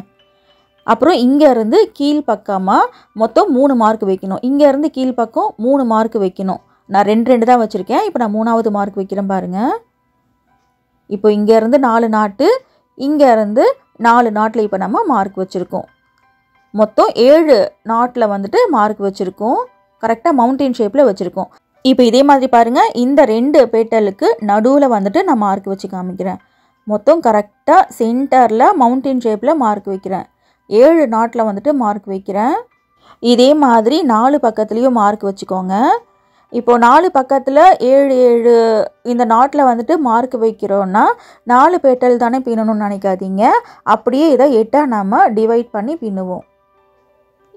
அப்புறம் இங்கேருந்து கீழ்ப்பக்கமாக மொத்தம் 3 மார்க் வைக்கணும். இங்கேருந்து கீழ்ப்பக்கம் 3 மார்க் வைக்கணும். நான் 2 தான் வச்சுருக்கேன். இப்போ நான் 3வது மார்க் வைக்கிறேன் பாருங்கள். இப்போ இங்கேருந்து 4 நாட்டு, இங்கேருந்து 4 நாட்டில் இப்போ நம்ம மார்க் வச்சுருக்கோம். மொத்தம் 7 நாட்டில் வந்துட்டு மார்க் வச்சுருக்கோம். கரெக்டாக மவுண்டைன் ஷேப்பில் வச்சுருக்கோம். இப்போ இதே மாதிரி பாருங்கள், இந்த 2 பெட்டலுக்கு நடுவில் வந்துட்டு நான் மார்க் வச்சு காமிக்கிறேன். மொத்தம் கரெக்டாக சென்டரில் மவுண்டைன் ஷேப்பில் மார்க் வைக்கிறேன். 7 நாட்டில் வந்துட்டு மார்க் வைக்கிறேன். இதே மாதிரி 4 பக்கத்துலேயும் மார்க் வச்சுக்கோங்க. இப்போது 4 பக்கத்தில் 7 இந்த நாட்டில் வந்துட்டு மார்க் வைக்கிறோன்னா 4 பெட்டல் தானே பின்னணும்னு நினைக்காதீங்க. அப்படியே இதை 8 நம்ம டிவைட் பண்ணி பின்னுவோம்.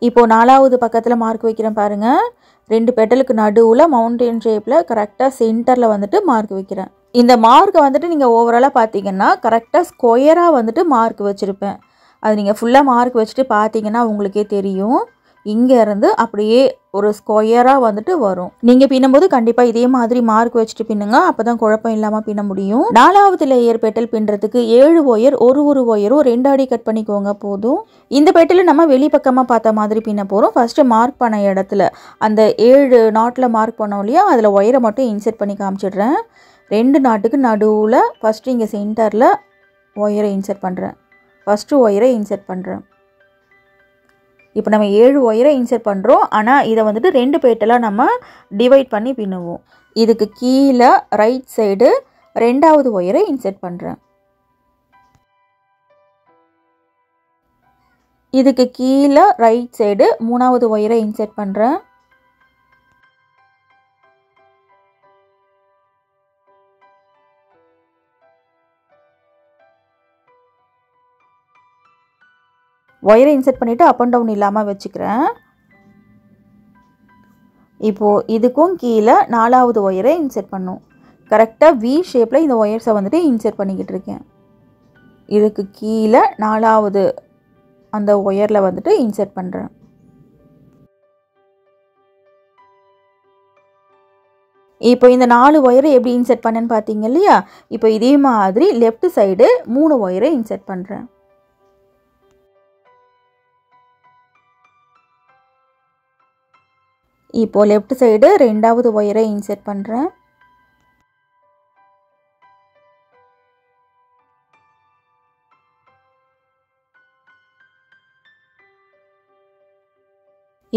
இப்போது 4வது பக்கத்தில் மார்க் வைக்கிறேன் பாருங்கள். 2 பெட்டலுக்கு நடுவில் மவுண்டைன் ஷேப்பில் கரெக்டாக சென்டரில் வந்துட்டு மார்க் வைக்கிறேன். இந்த மார்க்கை வந்துட்டு நீங்கள் ஓவராலாக பார்த்தீங்கன்னா கரெக்டாக ஸ்கொயராக வந்துட்டு மார்க் வச்சுருப்பேன். அது நீங்கள் ஃபுல்லாக மார்க் வச்சுட்டு பார்த்தீங்கன்னா உங்களுக்கே தெரியும். இங்கேருந்து அப்படியே ஒரு ஸ்கொயராக வந்துட்டு வரும். நீங்கள் பின்னும்போது கண்டிப்பாக இதே மாதிரி மார்க் வச்சுட்டு பின்னுங்க. அப்போ தான் குழப்பம் இல்லாமல் பின்ன முடியும். 4வது லேயர் பெட்டல் பின்னுறதுக்கு 7 ஒயர், ஒரு ஒயரும் 2 அடி கட் பண்ணிக்கோங்க போதும். இந்த பெட்டலில் நம்ம வெளிப்பக்கமாக பார்த்த மாதிரி பின்ன போகிறோம். ஃபஸ்ட்டு மார்க் பண்ண இடத்துல அந்த 7 நாட்டில் மார்க் பண்ணோம் இல்லையா, அதில் ஒயரை மட்டும் இன்சர்ட் பண்ணி காமிச்சிடுறேன். 2 நாட்டுக்கு நடுவில் ஃபஸ்ட்டு இங்கே சென்டரில் ஒயரை இன்சர்ட் பண்ணுறேன். ஃபஸ்ட்டு ஒயரை இன்சர்ட் பண்ணுறேன். இப்போ நம்ம 7 ஒயரை இன்சர்ட் பண்ணுறோம். ஆனால் இதை வந்துட்டு 2 பேட்டலாக நம்ம டிவைட் பண்ணி பின்னுவோம். இதுக்கு கீழே ரைட் சைடு 2வது ஒயரை இன்சர்ட் பண்ணுறேன். இதுக்கு கீழே ரைட் சைடு 3வது ஒயரை இன்சர்ட் பண்ணுறேன். ஒயரை இன்சர்ட் பண்ணிவிட்டு அப் அண்ட் டவுன் இல்லாமல் வச்சுக்கிறேன். இப்போது இதுக்கும் கீழே 4வது ஒயரை இன்சர்ட் பண்ணும். கரெக்டாக வி ஷேப்பில் இந்த ஒயர்ஸை வந்துட்டு இன்சர்ட் பண்ணிக்கிட்டு இருக்கேன். இதுக்கு கீழே 4வது அந்த ஒயரில் வந்துட்டு இன்சர்ட் பண்ணுறேன். இப்போ இந்த 4 ஒயரை எப்படி இன்சர்ட் பண்ணேன்னு பார்த்தீங்க இல்லையா? இப்போ இதே மாதிரி லெஃப்ட் சைடு 3 ஒயரை இன்சர்ட் பண்ணுறேன். இப்போ லெஃப்ட் சைடு 2வது ஒயரை இன்சர்ட் பண்ணுறேன்.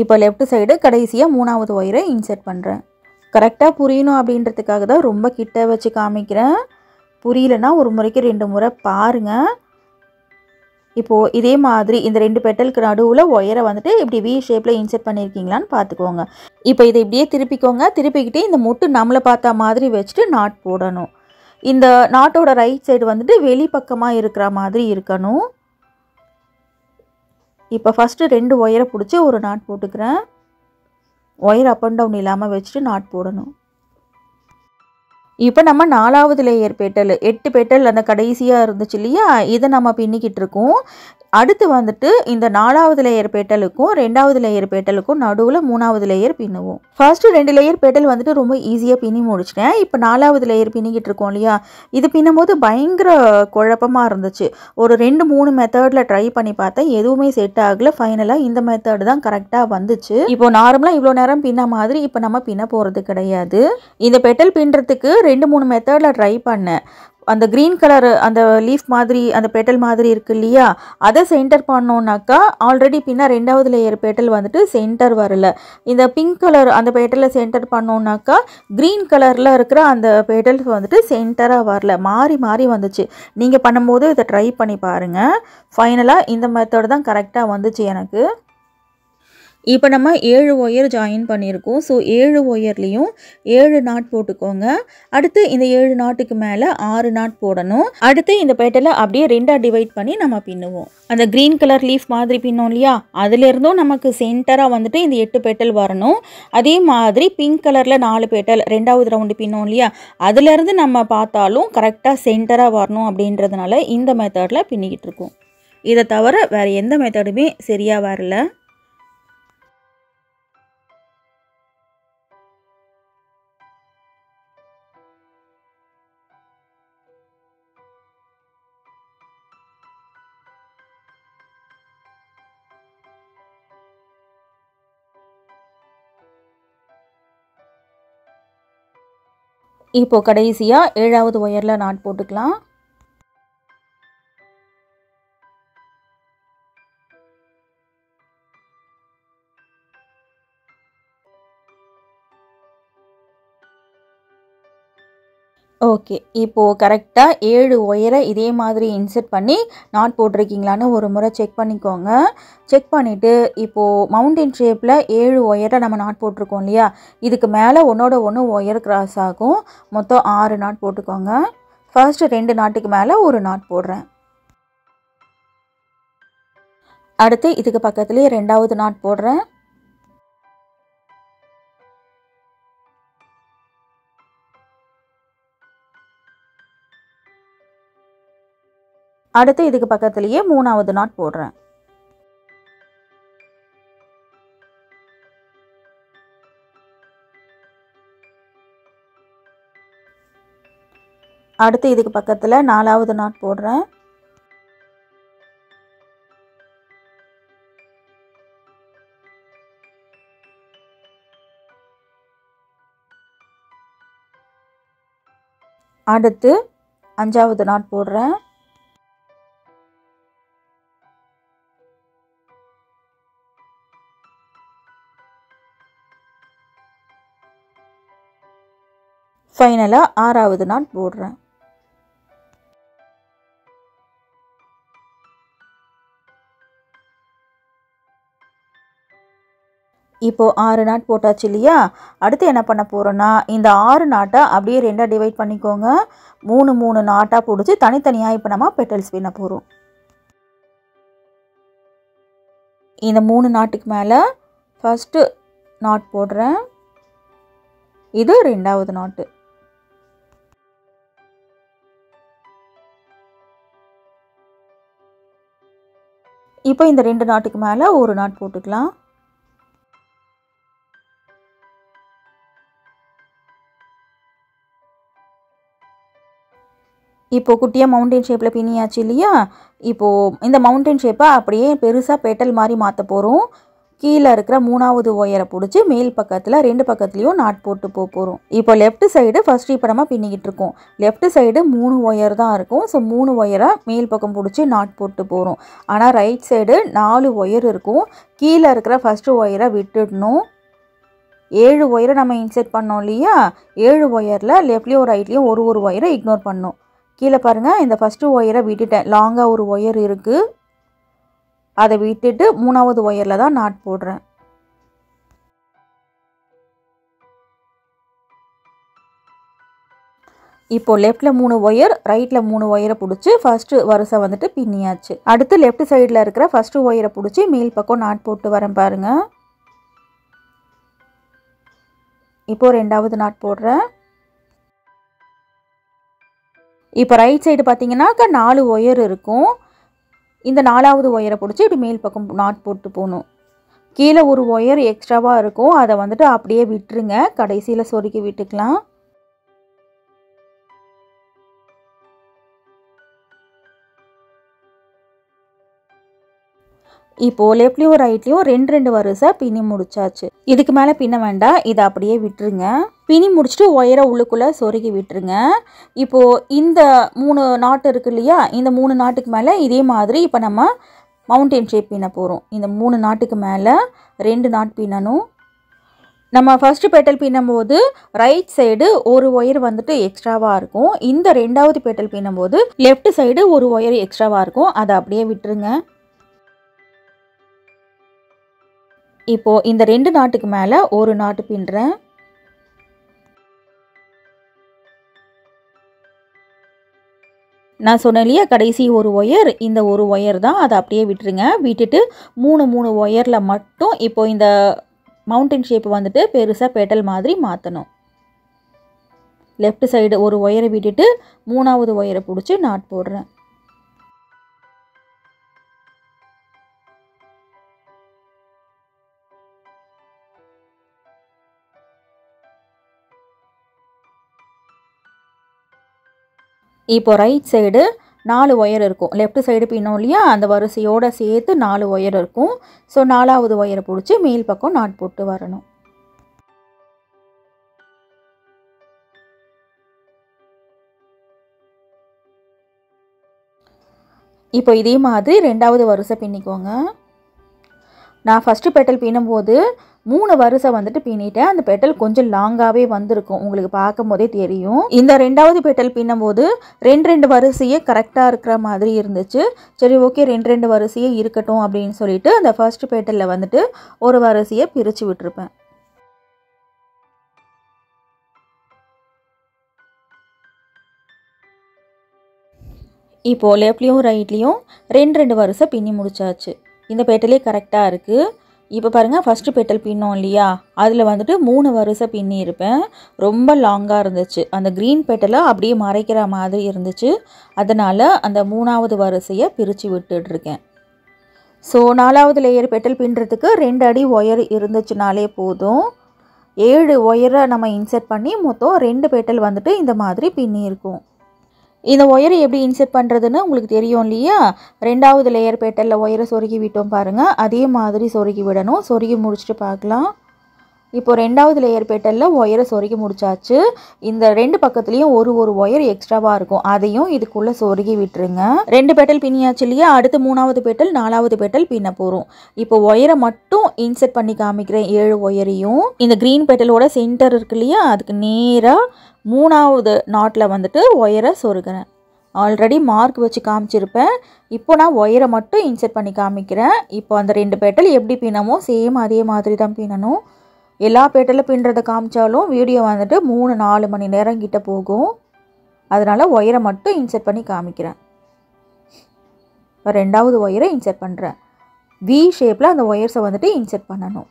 இப்போ லெஃப்ட் சைடு கடைசியாக 3வது ஒயரை இன்சர்ட் பண்ணுறேன். கரெக்டாக புரியணும் அப்படின்றதுக்காக தான் ரொம்ப கிட்ட வச்சு காமிக்கிறேன். புரியலன்னா ஒரு முறைக்கு 2 முறை பாருங்கள். இப்போது இதே மாதிரி இந்த 2 பெட்டலுக்கு நடுவில் ஒயரை வந்துட்டு இப்படி வி ஷேப்பில் இன்சர்ட் பண்ணியிருக்கீங்களான்னு பார்த்துக்கோங்க. இப்போ இதை இப்படியே திருப்பிக்கோங்க. திருப்பிக்கிட்டே இந்த முட்டு நம்மளை பார்த்தா மாதிரி வச்சுட்டு நாட் போடணும். இந்த நாட்டோட ரைட் சைடு வந்துட்டு வெளிப்பக்கமாக இருக்கிற மாதிரி இருக்கணும். இப்போ ஃபஸ்ட்டு 2 ஒயரை பிடிச்சி ஒரு நாட் போட்டுக்கிறேன். ஒயர் அப் அண்ட் டவுன் இல்லாமல் வச்சுட்டு நாட் போடணும். இப்போ நம்ம 4வது லேயர் பெட்டல் 8 பெட்டல் அந்த கடைசியாக இருந்துச்சு இல்லையா? இதை நம்ம பின்னிக்கிட்டு இருக்கோம். அடுத்து வந்துட்டு இந்த 4வது லேயர் பெட்டலுக்கும் 2வது லேயர் பெட்டலுக்கும் நடுவில் 3வது லேயர் பின்னுவோம். ஃபர்ஸ்ட்டு 2 லேயர் பெட்டல் வந்துட்டு ரொம்ப ஈஸியாக பின்னி முடிச்சிட்டேன். இப்போ 4வது லேயர் பின்னிக்கிட்டு இருக்கோம் இல்லையா? இது பின்னும்போது பயங்கர குழப்பமாக இருந்துச்சு. ஒரு 2-3 மெத்தடில் ட்ரை பண்ணி பார்த்தேன். எதுவுமே செட் ஆகலை. ஃபைனலாக இந்த மெத்தட் தான் கரெக்டாக வந்துச்சு. இப்போ நார்மலாக இவ்வளோ நேரம் பின்ன மாதிரி இப்போ நம்ம பின்ன போகிறது கிடையாது. இந்த பெட்டல் பின்னுறதுக்கு 2-3 மெத்தடில் ட்ரை பண்ணேன். அந்த க்ரீன் கலர் அந்த லீஃப் மாதிரி அந்த பெட்டல் மாதிரி இருக்குது இல்லையா? அதை சென்டர் பண்ணோன்னாக்கா ஆல்ரெடி பின்ன 2வது லேயர் பெட்டல் வந்துட்டு சென்டர் வரல. இந்த பிங்க் கலர் அந்த பெட்டலில் சென்டர் பண்ணோன்னாக்கா க்ரீன் கலரில் இருக்கிற அந்த பெட்டல்ஸ் வந்துட்டு சென்டராக வரல. மாறி மாறி வந்துச்சு. நீங்கள் பண்ணும்போது இதை ட்ரை பண்ணி பாருங்கள். ஃபைனலாக இந்த மெத்தட் தான் கரெக்டாக வந்துச்சு எனக்கு. இப்போ நம்ம 7 ஒயர் ஜாயின் பண்ணியிருக்கோம். ஸோ 7 ஒயர்லேயும் 7 நாட் போட்டுக்கோங்க. அடுத்து இந்த 7 நாட்டுக்கு மேலே 6 நாட் போடணும். அடுத்து இந்த பெட்டலை அப்படியே 2ஆக டிவைட் பண்ணி நம்ம பின்னுவோம். அந்த க்ரீன் கலர் லீஃப் மாதிரி பின்னோம் இல்லையா? அதுலேருந்தும் நமக்கு சென்டராக வந்துட்டு இந்த 8 பெட்டல் வரணும். அதே மாதிரி பிங்க் கலரில் 4 பெட்டல் 2வது ரவுண்டு பின்னோம் இல்லையா? அதுலேருந்து நம்ம பார்த்தாலும் கரெக்டாக சென்டராக வரணும். அப்படின்றதுனால இந்த மெத்தடில் பின்னிக்கிட்டு இருக்கோம். இதை தவிர வேறு எந்த மெத்தடுமே சரியாக வரல. இப்போ கடைசியாக 7வது ஒயரில் நாட் போட்டுக்கலாம். ஓகே, இப்போது கரெக்டாக 7 ஒயரை இதே மாதிரி இன்சர்ட் பண்ணி நாட் போட்டிருக்கீங்களான்னு ஒரு முறை செக் பண்ணிக்கோங்க. செக் பண்ணிவிட்டு இப்போது மவுண்டன் ஷேப்பில் 7 ஒயரை நம்ம நாட் போட்டிருக்கோம் இல்லையா? இதுக்கு மேலே ஒன்றோட ஒன்று ஒயர் கிராஸ் ஆகும். மொத்தம் 6 நாட் போட்டுக்கோங்க. ஃபர்ஸ்ட்டு 2 நாட்டுக்கு மேலே ஒரு நாட் போடுறேன். அடுத்து இதுக்கு பக்கத்துலேயே 2வது நாட் போடுறேன். அடுத்து இதுக்கு பக்கத்துலேயே 3வது நாட் போடுறேன். அடுத்து இதுக்கு பக்கத்தில் 4வது நாட் போடுறேன். அடுத்து 5வது நாட் போடுறேன். ஃபைனலாக 6வது நாட் போடுறேன். இப்போ 6 நாட் போட்டாச்சு இல்லையா? அடுத்து என்ன பண்ண போகிறோன்னா, இந்த 6 நாட்டை அப்படியே 2ஆக டிவைட் பண்ணிக்கோங்க. 3 3 நாட்டாக பிடிச்சி தனித்தனியாக இப்போ நம்ம பெட்டல்ஸ் பின்ன போகிறோம். இந்த 3 நாட்டுக்கு மேலே ஃபஸ்ட்டு நாட் போடுறேன். இது 2வது நாட்டு. இப்போ இந்த 2 நாட்டுக்கு மேலே ஒரு நாட் போட்டுக்கலாம். இப்போ குட்டியாக மவுண்டன் ஷேப்பில் பின்னியாச்சு இல்லையா? இப்போது இந்த மவுண்டன் ஷேப்பை அப்படியே பெருசாக பெட்டல் மாதிரி மாற்ற போகிறோம். கீழே இருக்கிற 3வது ஒயரை பிடிச்சி மேல் பக்கத்தில் 2 பக்கத்துலேயும் நாட் போட்டு போகிறோம். இப்போ லெஃப்ட் சைடு ஃபஸ்ட்டு இப்போ நம்ம பின்னிக்கிட்டு இருக்கோம். லெஃப்ட் சைடு 3 ஒயர் தான் இருக்கும். ஸோ 3 ஒயரை மேல் பக்கம் பிடிச்சி நாட் போட்டு போகிறோம். ஆனால் ரைட் சைடு 4 ஒயர் இருக்கும். கீழே இருக்கிற ஃபஸ்ட்டு ஒயரை விட்டுடணும். 7 ஒயரை நம்ம இன்செர்ட் பண்ணோம் இல்லையா? 7 ஒயரில் லெஃப்ட்லேயும் ரைட்லேயும் ஒரு ஒயரை இக்னோர் பண்ணணும். கீழே பாருங்கள், இந்த ஃபஸ்ட்டு ஒயரை விட்டுட்டேன். லாங்காக ஒரு ஒயர் இருக்குது, அதை விட்டுட்டு 3வது ஒயரில் தான் நாட் போடுறேன். இப்போ லெஃப்டில் 3 ஒயர், ரைட்டில் 3 ஒயரை பிடிச்சி ஃபஸ்ட்டு வரிசை வந்துட்டு பின்னியாச்சு. அடுத்து லெஃப்ட் சைடில் இருக்கிற ஃபஸ்ட்டு ஒயரை பிடிச்சி மேல் பக்கம் நாட் போட்டு வரேன் பாருங்கள். இப்போ 2வது நாட் போடுறேன். இப்போ ரைட் சைடு பார்த்தீங்கன்னாக்கா 4 ஒயர் இருக்கும். இந்த 4வது ஒயரை பிடிச்சி இப்படி மேல் பக்கம் நாட் போட்டு போகணும். கீழே ஒரு ஒயர் எக்ஸ்ட்ராவாக இருக்கும், அதை வந்துட்டு அப்படியே விட்டுருங்க. கடைசியில் சொருக்கி விட்டுக்கலாம். இப்போது லெஃப்ட்லேயும் ரைட்லேயும் 2 வரிசை பின்னி முடிச்சாச்சு. இதுக்கு மேலே பின்ன வேண்டாம், இதை அப்படியே விட்டுருங்க. பின்னி முடிச்சுட்டு ஒயரை உள்ளுக்குள்ளே சொருகி விட்டுருங்க. இப்போது இந்த 3 நாட்டு இருக்கு இல்லையா? இந்த 3 நாட்டுக்கு மேலே இதே மாதிரி இப்போ நம்ம மவுண்டன் ஷேப் பின்ன போகிறோம். இந்த 3 நாட்டுக்கு மேலே 2 நாட் பின்னணும். நம்ம ஃபஸ்ட்டு பெட்டல் பின்னும்போது ரைட் சைடு ஒரு ஒயர் வந்துட்டு எக்ஸ்ட்ராவாக இருக்கும். இந்த 2வது பெட்டல் பின்னும்போது லெஃப்ட் சைடு ஒரு ஒயர் எக்ஸ்ட்ராவாக இருக்கும், அதை அப்படியே விட்டுருங்க. இப்போது இந்த 2 நாட்டுக்கு மேலே ஒரு நாட்டு பின்னுறேன். நான் சொன்னேன் இல்லையா, கடைசி ஒரு ஒயர், இந்த ஒரு ஒயர் தான், அதை அப்படியே விட்டுருங்க. விட்டுட்டு 3 ஒயரில் மட்டும் இப்போ இந்த மவுண்டன் ஷேப் வந்துட்டு பெருசாக பெட்டல் மாதிரி மாற்றணும். லெஃப்ட் சைடு ஒரு ஒயரை விட்டுட்டு 3வது ஒயரை பிடிச்சி நாட் போடுறேன். இப்போ ரைட் சைடு 4 ஒயர் இருக்கும். லெஃப்ட் சைடு பின்னோம் இல்லையா, அந்த வரிசையோடு சேர்த்து 4 ஒயர் இருக்கும். ஸோ 4வது ஒயரை பிடிச்சி மேல் பக்கம் நாட் போட்டு வரணும். இப்போ இதே மாதிரி 2வது வரிசை பின்னிக்கோங்க. நான் ஃபஸ்ட்டு பெட்டல் பின்னும்போது 3 வரிசை வந்துட்டு பின்னிட்டேன். அந்த பெட்டல் கொஞ்சம் லாங்காகவே வந்திருக்கும், உங்களுக்கு பார்க்கும் போதே தெரியும். இந்த 2வது பெட்டல் பின்னும்போது 2 வரிசையே கரெக்டாக இருக்கிற மாதிரி இருந்துச்சு. சரி, ஓகே, 2 வரிசையே இருக்கட்டும் அப்படின்னு சொல்லிட்டு அந்த ஃபர்ஸ்ட் பெட்டலில் வந்துட்டு ஒரு வரிசையை பிரித்து விட்டுருப்பேன். இப்போது லெஃப்ட்லேயும் ரைட்லேயும் 2 வரிசை பின்னி முடிச்சாச்சு. இந்த பெட்டலே கரெக்டாக இருக்குது. இப்போ பாருங்கள், ஃபஸ்ட்டு பெட்டல் பின்னோம் இல்லையா, அதில் வந்துட்டு 3 வரிசை பின்னி இருப்பேன். ரொம்ப லாங்காக இருந்துச்சு. அந்த க்ரீன் பெட்டலை அப்படியே மறைக்கிற மாதிரி இருந்துச்சு. அதனால் அந்த 3வது வரிசையை பிரித்து விட்டுட்ருக்கேன். ஸோ 4வது லேயர் பெட்டல் பின்னுறதுக்கு 2 அடி ஒயர் இருந்துச்சுனாலே போதும். 7 ஒயரை நம்ம இன்செர்ட் பண்ணி மொத்தம் 2 பெட்டல் வந்துட்டு இந்த மாதிரி பின்னி இருக்கும். இந்த ஒயரை எப்படி இன்செர்ட் பண்ணுறதுன்னு உங்களுக்கு தெரியும் இல்லையா? 2வது லேயர் பெட்டலில் ஒயரை சொருகி விட்டோம் பாருங்கள், அதே மாதிரி சொருகி விடணும். சொருகி முடிச்சுட்டு பார்க்கலாம். இப்போ 2வது லேயர் பெட்டலில் ஒயரை சொருகி முடிச்சாச்சு. இந்த 2 பக்கத்துலேயும் ஒரு ஒயர் எக்ஸ்ட்ராவாக இருக்கும், அதையும் இதுக்குள்ளே சொருகி விட்டுருங்க. 2 பெட்டல் பின்னியாச்சு இல்லையா? அடுத்து 3வது பெட்டல் 4வது பெட்டல் பின்ன போகிறோம். இப்போ ஒயரை மட்டும் இன்செர்ட் பண்ணி காமிக்கிறேன். 7 ஒயரையும் இந்த க்ரீன் பெட்டலோட சென்டர் இருக்கு இல்லையா, அதுக்கு நேராக மூணாவது நாட்டில் வந்துட்டு ஒயரை சொருகிறேன். ஆல்ரெடி மார்க் வச்சு காமிச்சிருப்பேன். இப்போ நான் ஒயரை மட்டும் இன்செர்ட் பண்ணி காமிக்கிறேன். இப்போ அந்த 2 பெட்டல் எப்படி பின்னமோ சேம் அதே மாதிரி தான் பின்னணும். எல்லா பெட்டலும் பின்னுறதை காமிச்சாலும் வீடியோ வந்துட்டு 3-4 மணி நேரம் கிட்ட போகும். அதனால் ஒயரை மட்டும் இன்செர்ட் பண்ணி காமிக்கிறேன். இப்போ 2வது ஒயரை இன்செர்ட் பண்ணுறேன். வி ஷேப்பில் அந்த ஒயர்ஸை வந்துட்டு இன்செர்ட் பண்ணணும்.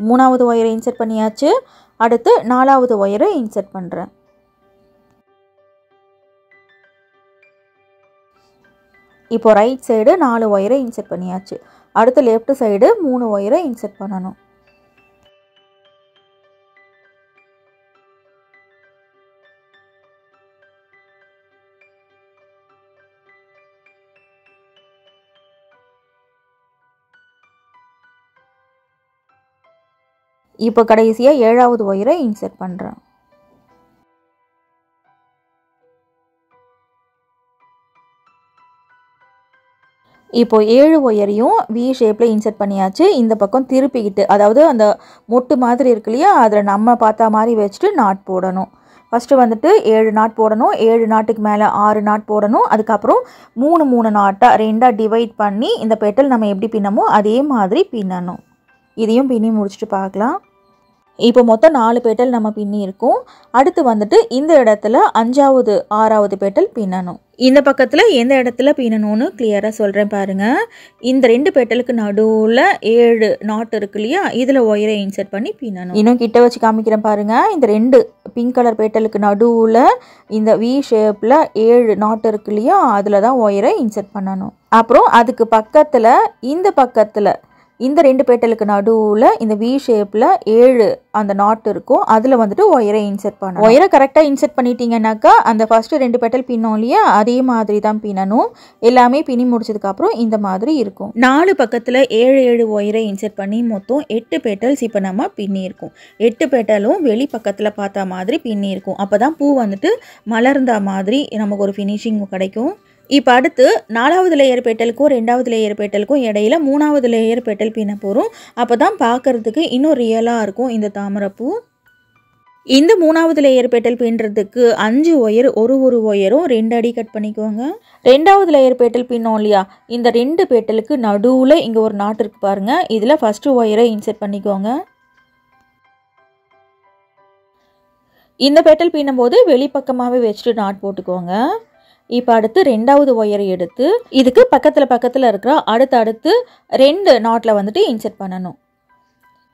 மூணாவது ஒயரை இன்செர்ட் பண்ணியாச்சு. அடுத்து 4வது ஒயரை இன்செர்ட் பண்ணுறேன். இப்போ ரைட் சைடு 4 ஒயரை இன்செர்ட் பண்ணியாச்சு. அடுத்து லெஃப்ட் சைடு 3 ஒயரை இன்செர்ட் பண்ணணும். இப்போ கடைசியாக 7வது ஒயரை இன்செர்ட் பண்ணுறேன். இப்போ 7 ஒயரையும் வி ஷேப்பில் இன்செர்ட் பண்ணியாச்சு. இந்த பக்கம் திருப்பிக்கிட்டு, அதாவது அந்த மொட்டு மாதிரி இருக்கு இல்லையா, அதில் நம்ம பார்த்தா மாதிரி வச்சுட்டு நாட் போடணும். ஃபஸ்ட்டு வந்துட்டு 7 நாட் போடணும். 7 நாட்டுக்கு மேலே 6 நாட் போடணும். அதுக்கப்புறம் 3 நாட்டாக 2ஆக டிவைட் பண்ணி இந்த பெட்டல் நம்ம எப்படி பின்னமோ அதே மாதிரி பின்னணும். இதையும் பின்னி முடிச்சுட்டு பார்க்கலாம். இப்போ மொத்தம் 4 பெட்டல் நம்ம பின்னி இருக்கோம். அடுத்து வந்துட்டு இந்த இடத்துல 5வது 6வது பெட்டல் பின்னணும். இந்த பக்கத்தில் எந்த இடத்துல பின்னணும்னு கிளியராக சொல்கிறேன் பாருங்கள். இந்த 2 பெட்டலுக்கு நடுவில் 7 நாட் இருக்கு இல்லையா, இதில் ஒயரை இன்செர்ட் பண்ணி பின்னணும். இன்னும் கிட்ட வச்சு காமிக்கிறேன் பாருங்கள். இந்த 2 பிங்க் கலர் பெட்டலுக்கு நடுவில் இந்த வி ஷேப்பில் 7 நாட் இருக்கு இல்லையா, அதில் தான் ஒயரை இன்செர்ட் பண்ணணும். அப்புறம் அதுக்கு பக்கத்தில் இந்த பக்கத்தில் இந்த 2 பெட்டலுக்கு நடுவில் இந்த வி ஷேப்பில் 7 அந்த நாட் இருக்கும், அதில் வந்துட்டு ஒயரை இன்செர்ட் பண்ணணும். ஒயரை கரெக்டாக இன்செர்ட் பண்ணிட்டீங்கன்னாக்கா அந்த ஃபஸ்ட்டு 2 பெட்டல் பின்னோம் இல்லையா, அதே மாதிரி தான் பின்னணும். எல்லாமே பின்னி முடிச்சதுக்கப்புறம் இந்த மாதிரி இருக்கும். 4 பக்கத்தில் 7 ஒயரை இன்செர்ட் பண்ணி மொத்தம் 8 பெட்டல்ஸ் இப்போ நம்ம பின்னியிருக்கோம். 8 பெட்டலும் வெளி பக்கத்தில் பார்த்தா மாதிரி பின்னியிருக்கும். அப்போ தான் பூ வந்துட்டு மலர்ந்த மாதிரி நமக்கு ஒரு ஃபினிஷிங் கிடைக்கும். இப்போ அடுத்து 4வது லேயர் பெட்டலுக்கும் 2வது லேயர் பெட்டலுக்கும் இடையில 3வது லேயர் பெட்டல் பின்ன போகிறோம். அப்போ தான் பார்க்குறதுக்கு இன்னும் ரியலாக இருக்கும் இந்த தாமரைப்பூ. இந்த 3வது லேயர் பெட்டல் பின்னுறதுக்கு 5 ஒயர், ஒரு ஒயரும் 2 அடி கட் பண்ணிக்கோங்க. 2வது லேயர் பெட்டல் பின்னோம் இல்லையா, இந்த 2 பெட்டலுக்கு நடுவில் இங்கே ஒரு நாட் இருக்குது பாருங்கள். இதில் ஃபஸ்ட்டு ஒயரை இன்செர்ட் பண்ணிக்கோங்க. இந்த பெட்டல் பின்னும்போது வெளிப்பக்கமாகவே வச்சுட்டு நாட் போட்டுக்கோங்க. இப்போ அடுத்து 2வது ஒயரை எடுத்து இதுக்கு பக்கத்தில் இருக்கிற அடுத்து 2 நாட்டில் வந்துட்டு இன்செர்ட் பண்ணணும்.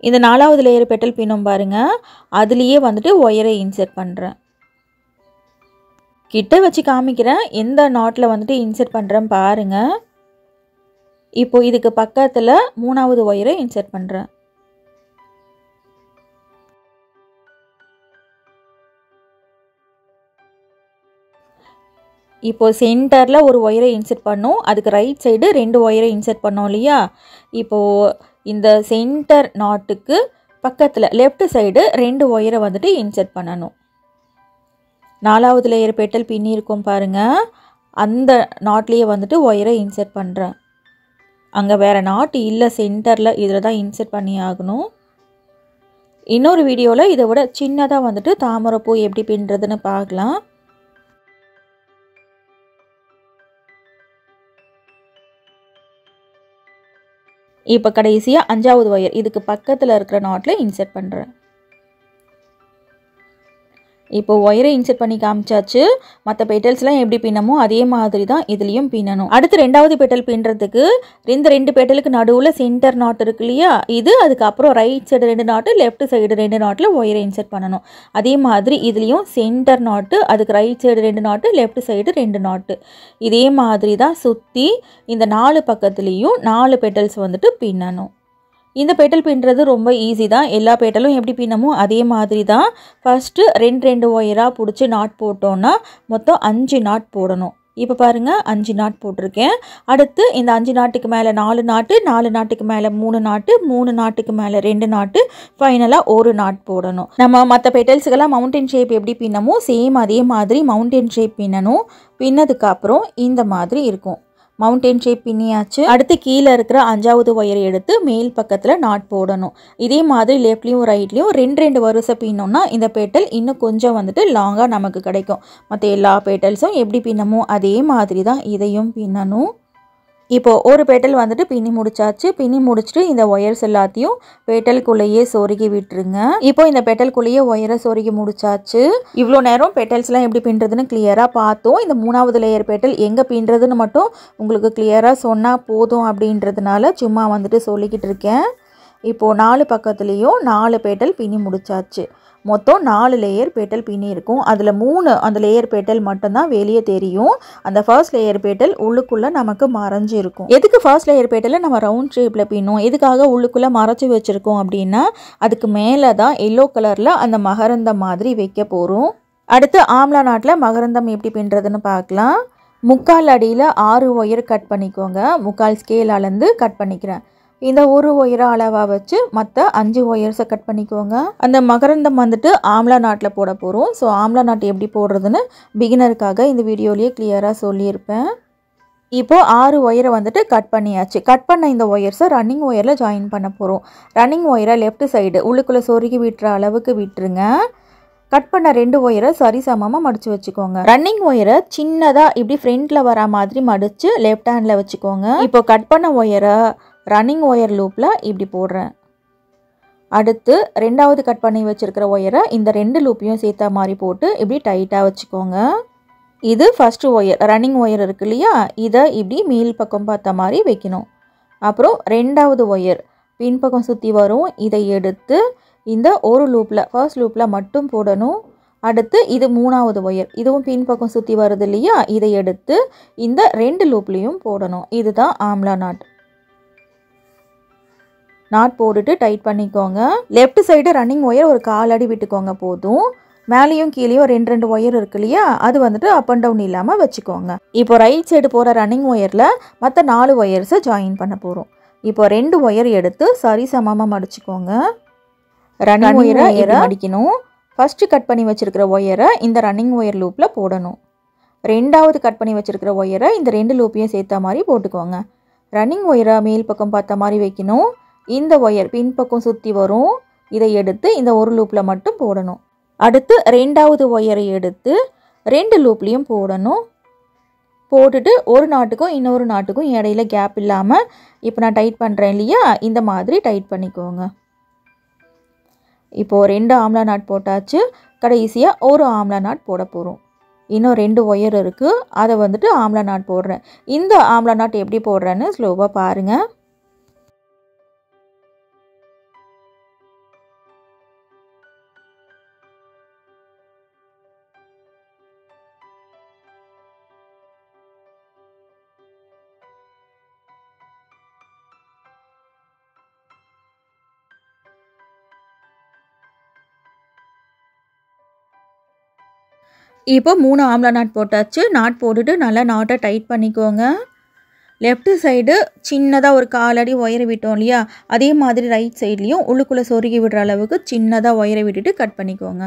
இந்த 4வது லேயர் பெட்டல் பின்னும் பாருங்கள், அதுலேயே வந்துட்டு ஒயரை இன்செர்ட் பண்ணுறேன். கிட்ட வச்சு காமிக்கிறேன் எந்த நாட்டில் வந்துட்டு இன்செர்ட் பண்ணுறேன் பாருங்கள். இப்போ இதுக்கு பக்கத்தில் 3வது ஒயரை இன்செர்ட் பண்ணுறேன். இப்போ சென்டரில் ஒரு ஒயரை இன்செர்ட் பண்ணோம். அதுக்கு ரைட் சைடு 2 ஒயரை இன்செர்ட் பண்ணோம் இல்லையா. இப்போது இந்த சென்டர் நாட்டுக்கு பக்கத்தில் லெஃப்ட் சைடு 2 ஒயரை வந்துட்டு இன்செர்ட் பண்ணணும். 4வது லேயர் பெட்டல் பின்னியிருக்கோம் பாருங்கள், அந்த நாட்லேயே வந்துட்டு ஒயரை இன்செர்ட் பண்ணுறேன். அங்கே வேறு நாட் இல்லை சென்டரில், இதில் தான் இன்செர்ட் பண்ணி ஆகணும். இன்னொரு வீடியோவில் இதை விட சின்னதாக வந்துட்டு தாமரைப்பூ எப்படி பின்னுறதுன்னு பார்க்கலாம். இப்போ கடைசியாக 5வது ஒயர் இதுக்கு பக்கத்தில் இருக்கிற நாட்டில் இன்செர்ட் பண்ணுறேன். இப்போ ஒயரை இன்செர்ட் பண்ணி காமிச்சாச்சு. மற்ற பெட்டல்ஸ்லாம் எப்படி பின்னமோ அதே மாதிரி தான் இதுலேயும் பின்னணும். அடுத்து 2வது பெட்டல் பின்னுறதுக்கு இந்த 2 பெட்டலுக்கு நடுவில் சென்டர் நாட் இருக்கு இல்லையா, இது அதுக்கப்புறம் ரைட் சைடு 2 நாட்டு, லெஃப்ட் சைடு 2 நாட்டில் ஒயரை இன்செர்ட் பண்ணணும். அதே மாதிரி இதுலேயும் சென்டர் நாட்டு, அதுக்கு ரைட் சைடு 2 நாட்டு, லெஃப்ட் சைடு 2 நாட்டு. இதே மாதிரி தான் சுற்றி இந்த 4 பக்கத்துலேயும் 4 பெட்டல்ஸ் வந்துட்டு பின்னணும். இந்த பெட்டல் பின்னுறது ரொம்ப ஈஸி தான். எல்லா பெட்டலும் எப்படி பின்னமோ அதே மாதிரி தான். ஃபஸ்ட்டு 2 ஒயராக பிடிச்சி நாட் போட்டோன்னா மொத்தம் 5 நாட் போடணும். இப்போ பாருங்கள் 5 நாட் போட்டிருக்கேன். அடுத்து இந்த 5 நாட்டுக்கு மேலே 4 நாட்டு, 4 நாட்டுக்கு மேலே 3 நாட்டு, 3 நாட்டுக்கு மேலே 2 நாட்டு, ஃபைனலாக 1 நாட் போடணும். நம்ம மற்ற பெட்டல்ஸுக்கெல்லாம் மவுண்டன் ஷேப் எப்படி பின்னமோ சேம் அதே மாதிரி மவுண்டன் ஷேப் பின்னணும். பின்னதுக்கப்புறம் இந்த மாதிரி இருக்கும். மவுண்டன் ஷேப் பின்னியாச்சு. அடுத்து கீழே இருக்கிற 5வது ஒயரை எடுத்து மேல் பக்கத்தில் நாட் போடணும். இதே மாதிரி லெஃப்ட்லேயும் ரைட்லேயும் 2 வரிசை பின்னோம்னா இந்த பெட்டல் இன்னும் கொஞ்சம் வந்துட்டு லாங்காக நமக்கு கிடைக்கும். மற்ற எல்லா பெட்டல்ஸும் எப்படி பின்னமோ அதே மாதிரி தான் இதையும் பின்னணும். இப்போது ஒரு பெட்டல் வந்துட்டு பின்னி முடிச்சாச்சு. பின்னி முடிச்சுட்டு இந்த ஒயர்ஸ் எல்லாத்தையும் பெட்டல்குள்ளேயே சொருகி விட்டுருங்க. இப்போ இந்த பெட்டல்குள்ளேயே ஒயரை சொருகி முடிச்சாச்சு. இவ்வளோ நேரம் பெட்டல்ஸ்லாம் எப்படி பின்னுறதுன்னு கிளியராக பார்த்தோம். இந்த 3வது லேயர் பெட்டல் எங்கே பின்னுறதுன்னு மட்டும் உங்களுக்கு கிளியராக சொன்னால் போதும் அப்படின்றதுனால சும்மா வந்துட்டு சொல்லிக்கிட்டு இருக்கேன். இப்போது 4 பக்கத்துலேயும் 4 பெட்டல் பின்னி முடிச்சாச்சு. மொத்தம் 4 லேயர் பெட்டல் பின்னி இருக்கும். அதில் 3 அந்த லேயர் பெட்டல் மட்டும்தான் வெளியே தெரியும். அந்த ஃபர்ஸ்ட் லேயர் பெட்டல் உள்ளுக்குள்ளே நமக்கு மறைஞ்சு இருக்கும். எதுக்கு ஃபர்ஸ்ட் லேயர் பெட்டலை நம்ம ரவுண்ட் ஷேப்பில் பின்னும், எதுக்காக உள்ளுக்குள்ளே மறைச்சி வச்சுருக்கோம் அப்படின்னா அதுக்கு மேலே தான் எல்லோ கலரில் அந்த மகரந்தம் மாதிரி வைக்க போகிறோம். அடுத்து ஆம்லா நாட்டில் மகரந்தம் எப்படி பின்னுறதுன்னு பார்க்கலாம். 3/4 அடியில் 6 ஒயர் கட் பண்ணிக்கோங்க. 3/4 ஸ்கேல் அளந்து கட் பண்ணிக்கிறேன். இந்த ஒரு ஒயரை அளவாக வச்சு மற்ற 5 ஒயர்ஸை கட் பண்ணிக்கோங்க. அந்த மகரந்தம் வந்துட்டு ஆம்லா நாட்டில் போட போகிறோம். ஸோ ஆம்லா நாட்டு எப்படி போடுறதுன்னு பிகினருக்காக இந்த வீடியோலேயே கிளியராக சொல்லியிருப்பேன். இப்போது 6 ஒயரை வந்துட்டு கட் பண்ணியாச்சு. கட் பண்ண இந்த ஒயர்ஸை ரன்னிங் ஒயரில் ஜாயின் பண்ண போகிறோம். ரன்னிங் ஒயரை லெஃப்ட் சைடு உள்ளுக்குள்ளே சொருகி விட்டுற அளவுக்கு விட்டுருங்க. கட் பண்ண 2 ஒயரை சரிசமமாக மடித்து வச்சுக்கோங்க. ரன்னிங் ஒயரை சின்னதாக இப்படி ஃப்ரண்ட்டில் வர மாதிரி மடித்து லெஃப்ட் ஹேண்டில் வச்சுக்கோங்க. இப்போ கட் பண்ண ஒயரை ரன்னிங் ஒயர் லூப்பில் இப்படி போடுறேன். அடுத்து 2வது கட் பண்ணி வச்சுருக்கிற ஒயரை இந்த 2 லூப்பையும் சேர்த்த மாதிரி போட்டு இப்படி டைட்டாக வச்சுக்கோங்க. இது ஃபஸ்ட்டு ஒயர், ரன்னிங் ஒயர் இருக்கு இல்லையா, இதை இப்படி மேல் பக்கம் பார்த்த மாதிரி வைக்கணும். அப்புறம் 2வது ஒயர் பின்பக்கம் சுற்றி வரும். இதை எடுத்து இந்த ஒரு லூப்பில் ஃபர்ஸ்ட் லூப்பில் மட்டும் போடணும். அடுத்து இது 3வது ஒயர், இதுவும் பின்பக்கம் சுற்றி வருது இல்லையா, இதை எடுத்து இந்த 2 லூப்லேயும் போடணும். இதுதான் ஆம்லா நாட். நாட் போட்டுட்டு டைட் பண்ணிக்கோங்க. லெஃப்ட் சைடு ரன்னிங் ஒயர் ஒரு 1/4 அடி விட்டுக்கோங்க போதும். மேலேயும் கீழேயும் 2 ஒயர் இருக்கு இல்லையா, அது வந்துட்டு அப் அண்ட் டவுன் இல்லாமல் வச்சுக்கோங்க. இப்போ ரைட் சைடு போகிற ரன்னிங் ஒயரில் மற்ற 4 ஒயர்ஸை ஜாயின் பண்ண போகிறோம். இப்போ 2 ஒயர் எடுத்து சரிசமமாக மடிச்சுக்கோங்க. ரன்னிங் ஒயரை மடிக்கணும். ஃபஸ்ட்டு கட் பண்ணி வச்சுருக்கிற ஒயரை இந்த ரன்னிங் ஒயர் லூப்பில் போடணும். 2வது கட் பண்ணி வச்சுருக்கிற ஒயரை இந்த 2 லூப்பையும் சேர்த்த மாதிரி போட்டுக்கோங்க. ரன்னிங் ஒயரை மேல் பக்கம் பார்த்த மாதிரி வைக்கணும். இந்த ஒயர் பின்பக்கம் சுற்றி வரும். இதை எடுத்து இந்த ஒரு லூப்பில் மட்டும் போடணும். அடுத்து 2வது ஒயரை எடுத்து 2 லூப்லேயும் போடணும். போட்டுட்டு ஒரு நாட்டுக்கும் இன்னொரு நாட்டுக்கும் இடையில கேப் இல்லாமல் இப்போ நான் டைட் பண்ணுறேன் இல்லையா, இந்த மாதிரி டைட் பண்ணிக்கோங்க. இப்போது 2 ஆம்லா நாட் போட்டாச்சு. கடைசியாக ஒரு ஆம்லா நாட் போட போகிறோம். இன்னும் 2 ஒயர் இருக்குது, அதை வந்துட்டு ஆம்லா நாட் போடுறேன். இந்த ஆம்லா நாட் எப்படி போடுறேன்னு ஸ்லோவாக பாருங்கள். இப்போ 3 ஆம்லா நாட் போட்டாச்சு. நாட் போட்டுட்டு நல்லா நாட்டை டைட் பண்ணிக்கோங்க. லெஃப்ட் சைடு சின்னதாக ஒரு 1/4 அடி ஒயரை விட்டோம் இல்லையா, அதே மாதிரி ரைட் சைட்லேயும் உள்ளுக்குள்ளே சொருகி விடுற அளவுக்கு சின்னதாக ஒயரை விட்டுட்டு கட் பண்ணிக்கோங்க.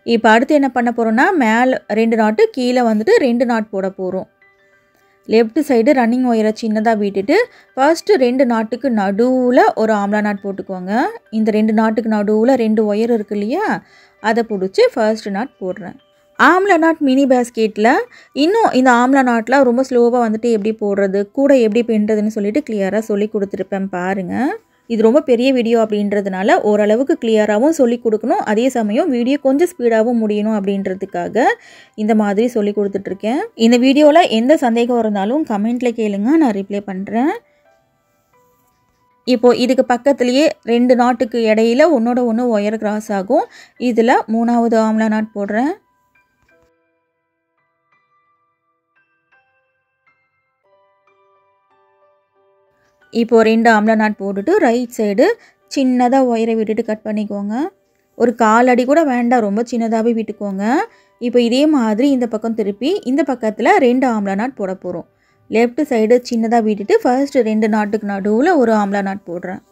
இப்போ அடுத்து என்ன பண்ண போகிறோன்னா, மேலே 2 நாட்டு கீழே வந்துட்டு 2 நாட் போட போகிறோம். லெஃப்ட் சைடு ரன்னிங் ஒயரை சின்னதாக விட்டுட்டு ஃபர்ஸ்ட்டு 2 நாட்டுக்கு நடுவில் ஒரு ஆம்லா நாட் போட்டுக்கோங்க. இந்த 2 நாட்டுக்கு நடுவில் 2 ஒயர் இருக்கு இல்லையா, அதை பிடிச்சி ஃபர்ஸ்ட் நாட் போடுறேன். ஆம்லா நாட் மினி பேஸ்கெட்டில் இன்னும் இந்த ஆம்லா நாட்டில் ரொம்ப ஸ்லோவாக வந்துட்டு எப்படி போடுறது, கூட எப்படி பின்னுறதுன்னு சொல்லிட்டு கிளியராக சொல்லி கொடுத்துருப்பேன் பாருங்கள். இது ரொம்ப பெரிய வீடியோ அப்படின்றதுனால ஓரளவுக்கு கிளியராகவும் சொல்லி கொடுக்கணும், அதே சமயம் வீடியோ கொஞ்சம் ஸ்பீடாகவும் முடியணும் அப்படின்றதுக்காக இந்த மாதிரி சொல்லி கொடுத்துட்ருக்கேன். இந்த வீடியோவில் எந்த சந்தேகம் இருந்தாலும் கமெண்ட்டில் கேளுங்க, நான் ரிப்ளை பண்ணுறேன். இப்போது இதுக்கு பக்கத்துலேயே 2 நாட்டுக்கு இடையில ஒன்றோட ஒன்று ஒயர் கிராஸ் ஆகும். இதில் 3வது ஆம்லா நாட் போடுறேன். இப்போது 2 ஆம்லா நாட் போட்டுட்டு ரைட் சைடு சின்னதாக ஒயரை விட்டுட்டு கட் பண்ணிக்கோங்க. ஒரு 1/4 அடி கூட வேண்டாம், ரொம்ப சின்னதாகவே விட்டுக்கோங்க. இப்போ இதே மாதிரி இந்த பக்கம் திருப்பி இந்த பக்கத்தில் 2 ஆம்லா நாட் போட போகிறோம். லெஃப்ட் சைடு சின்னதாக விட்டுட்டு ஃபர்ஸ்ட்டு 2 நாட்டுக்கு நடுவில் ஒரு ஆம்லா நாட் போடுறேன்.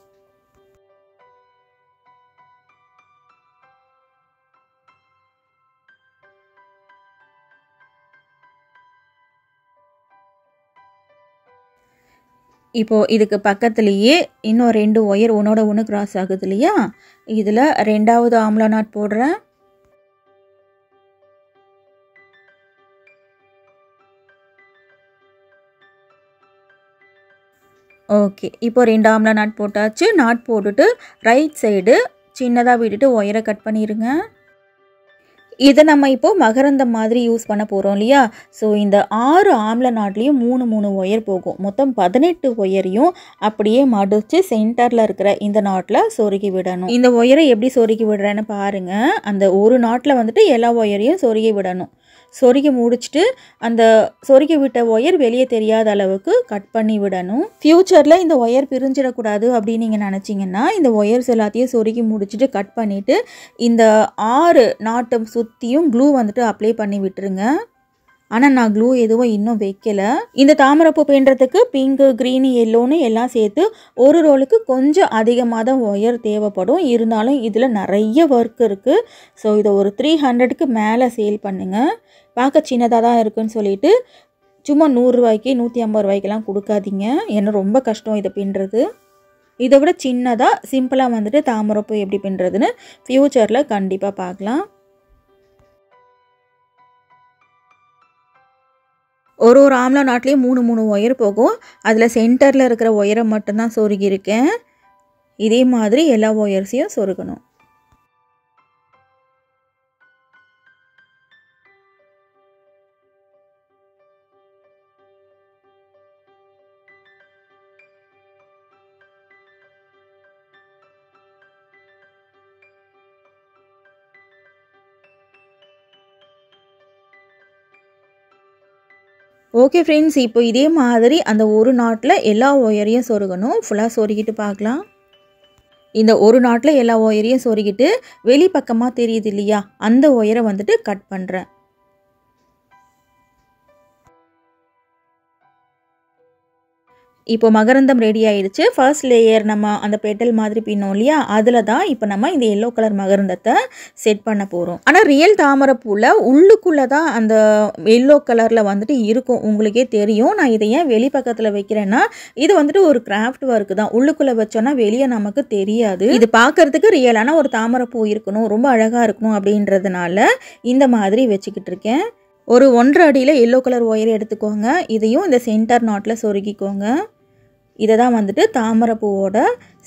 இப்போது இதுக்கு பக்கத்துலேயே இன்னும் 2 ஒயர் ஒன்றோட ஒன்று கிராஸ் ஆகுது இல்லையா, இதில் 2வது ஆம்லா நாட் போடுறேன். ஓகே, இப்போ 2 ஆம்லா நாட் போட்டாச்சு. நாட் போட்டுட்டு ரைட் சைடு சின்னதாக விட்டுட்டு ஒயரை கட் பண்ணிடுங்க. இதை நம்ம இப்போது மகரந்தம் மாதிரி யூஸ் பண்ண போகிறோம் இல்லையா. ஸோ இந்த 6 ஆம்லா நாட்லேயும் 3 ஒயர் போகும். மொத்தம் 18 ஒயரையும் அப்படியே மடித்து சென்டரில் இருக்கிற இந்த நாட்டில் சொருகி விடணும். இந்த ஒயரை எப்படி சொருகி விடுறேன்னு பாருங்கள். அந்த ஒரு நாட்டில் வந்துட்டு எல்லா ஒயரையும் சொருகி விடணும். சொருகி முடிச்சுட்டு அந்த சொருகி விட்ட ஒயர் வெளியே தெரியாத அளவுக்கு கட் பண்ணி விடணும். ஃப்யூச்சரில் இந்த ஒயர் பிரிஞ்சிடக்கூடாது அப்படின்னு நீங்கள் நினச்சிங்கன்னா இந்த ஒயர்ஸ் எல்லாத்தையும் சொருகி முடிச்சுட்டு கட் பண்ணிவிட்டு இந்த 6 நாட்டம் சுற்றியும் க்ளூ வந்துட்டு அப்ளை பண்ணி விட்டுருங்க. ஆனால் நான் க்ளூ எதுவும் இன்னும் வைக்கலை. இந்த தாமரைப்பூ பின்னுறதுக்கு பிங்க்கு, க்ரீனு, எல்லோன்னு எல்லாம் சேர்த்து ஒரு ரோலுக்கு கொஞ்சம் அதிகமாக தான் ஒயர் தேவைப்படும். இருந்தாலும் இதில் நிறைய ஒர்க் இருக்குது. ஸோ இதை ஒரு 300க்கு மேலே சேல் பண்ணுங்கள். பார்க்க சின்னதாக தான் இருக்குன்னு சொல்லிட்டு சும்மா 100 ரூபாய்க்கு 150 ரூபாய்க்கெல்லாம் கொடுக்காதீங்க. ஏன்னா ரொம்ப கஷ்டம் இதை பின்னுறது. இதை விட சின்னதாக சிம்பிளாக வந்துட்டு தாமரைப்பூ எப்படி பின்னுறதுன்னு ஃப்யூச்சரில் கண்டிப்பாக பார்க்கலாம். ஒரு ஆம்லா நாட்லேயும் 3 ஒயர் போகும். அதில் சென்டரில் இருக்கிற ஒயரை மட்டும்தான் சொருகியிருக்கேன். இதே மாதிரி எல்லா ஒயர்ஸையும் சொருகணும். ஓகே ஃப்ரெண்ட்ஸ், இப்போ இதே மாதிரி அந்த ஒரு நாட்டில் எல்லா ஒயரையும் சொருகணும். ஃபுல்லாக சொருகிட்டு பார்க்கலாம். இந்த ஒரு நாட்டில் எல்லா ஒயரையும் சொருகிட்டு வெளி பக்கமாக தெரியுது இல்லையா, அந்த ஒயரை வந்துட்டு கட் பண்ணுறேன். இப்போ மகரந்தம் ரெடி ஆயிடுச்சு. ஃபர்ஸ்ட் லேயர் நம்ம அந்த பெட்டல் மாதிரி பின்னோம் இல்லையா, அதில் தான் இப்போ நம்ம இந்த எல்லோ கலர் மகரந்தத்தை செட் பண்ண போகிறோம். ஆனால் ரியல் தாமரைப்பூவில் உள்ளுக்குள்ளே தான் அந்த எல்லோ கலரில் வந்துட்டு இருக்கும். உங்களுக்கே தெரியும். நான் இதை ஏன் வெளி பக்கத்தில் வைக்கிறேன்னா, இது வந்துட்டு ஒரு கிராஃப்ட் ஒர்க்கு தான். உள்ளுக்குள்ளே வச்சோன்னா வெளியே நமக்கு தெரியாது. இது பார்க்கறதுக்கு ரியலான ஒரு தாமரைப்பூ இருக்கணும், ரொம்ப அழகாக இருக்கணும் அப்படின்றதுனால இந்த மாதிரி வச்சுக்கிட்டு இருக்கேன். ஒரு 1.5 அடியில் எல்லோ கலர் ஒயர் எடுத்துக்கோங்க. இதையும் இந்த சென்டர் நாட்டில் சொருகிக்கோங்க. இதை தான் வந்துட்டு தாமரைப்பூவோட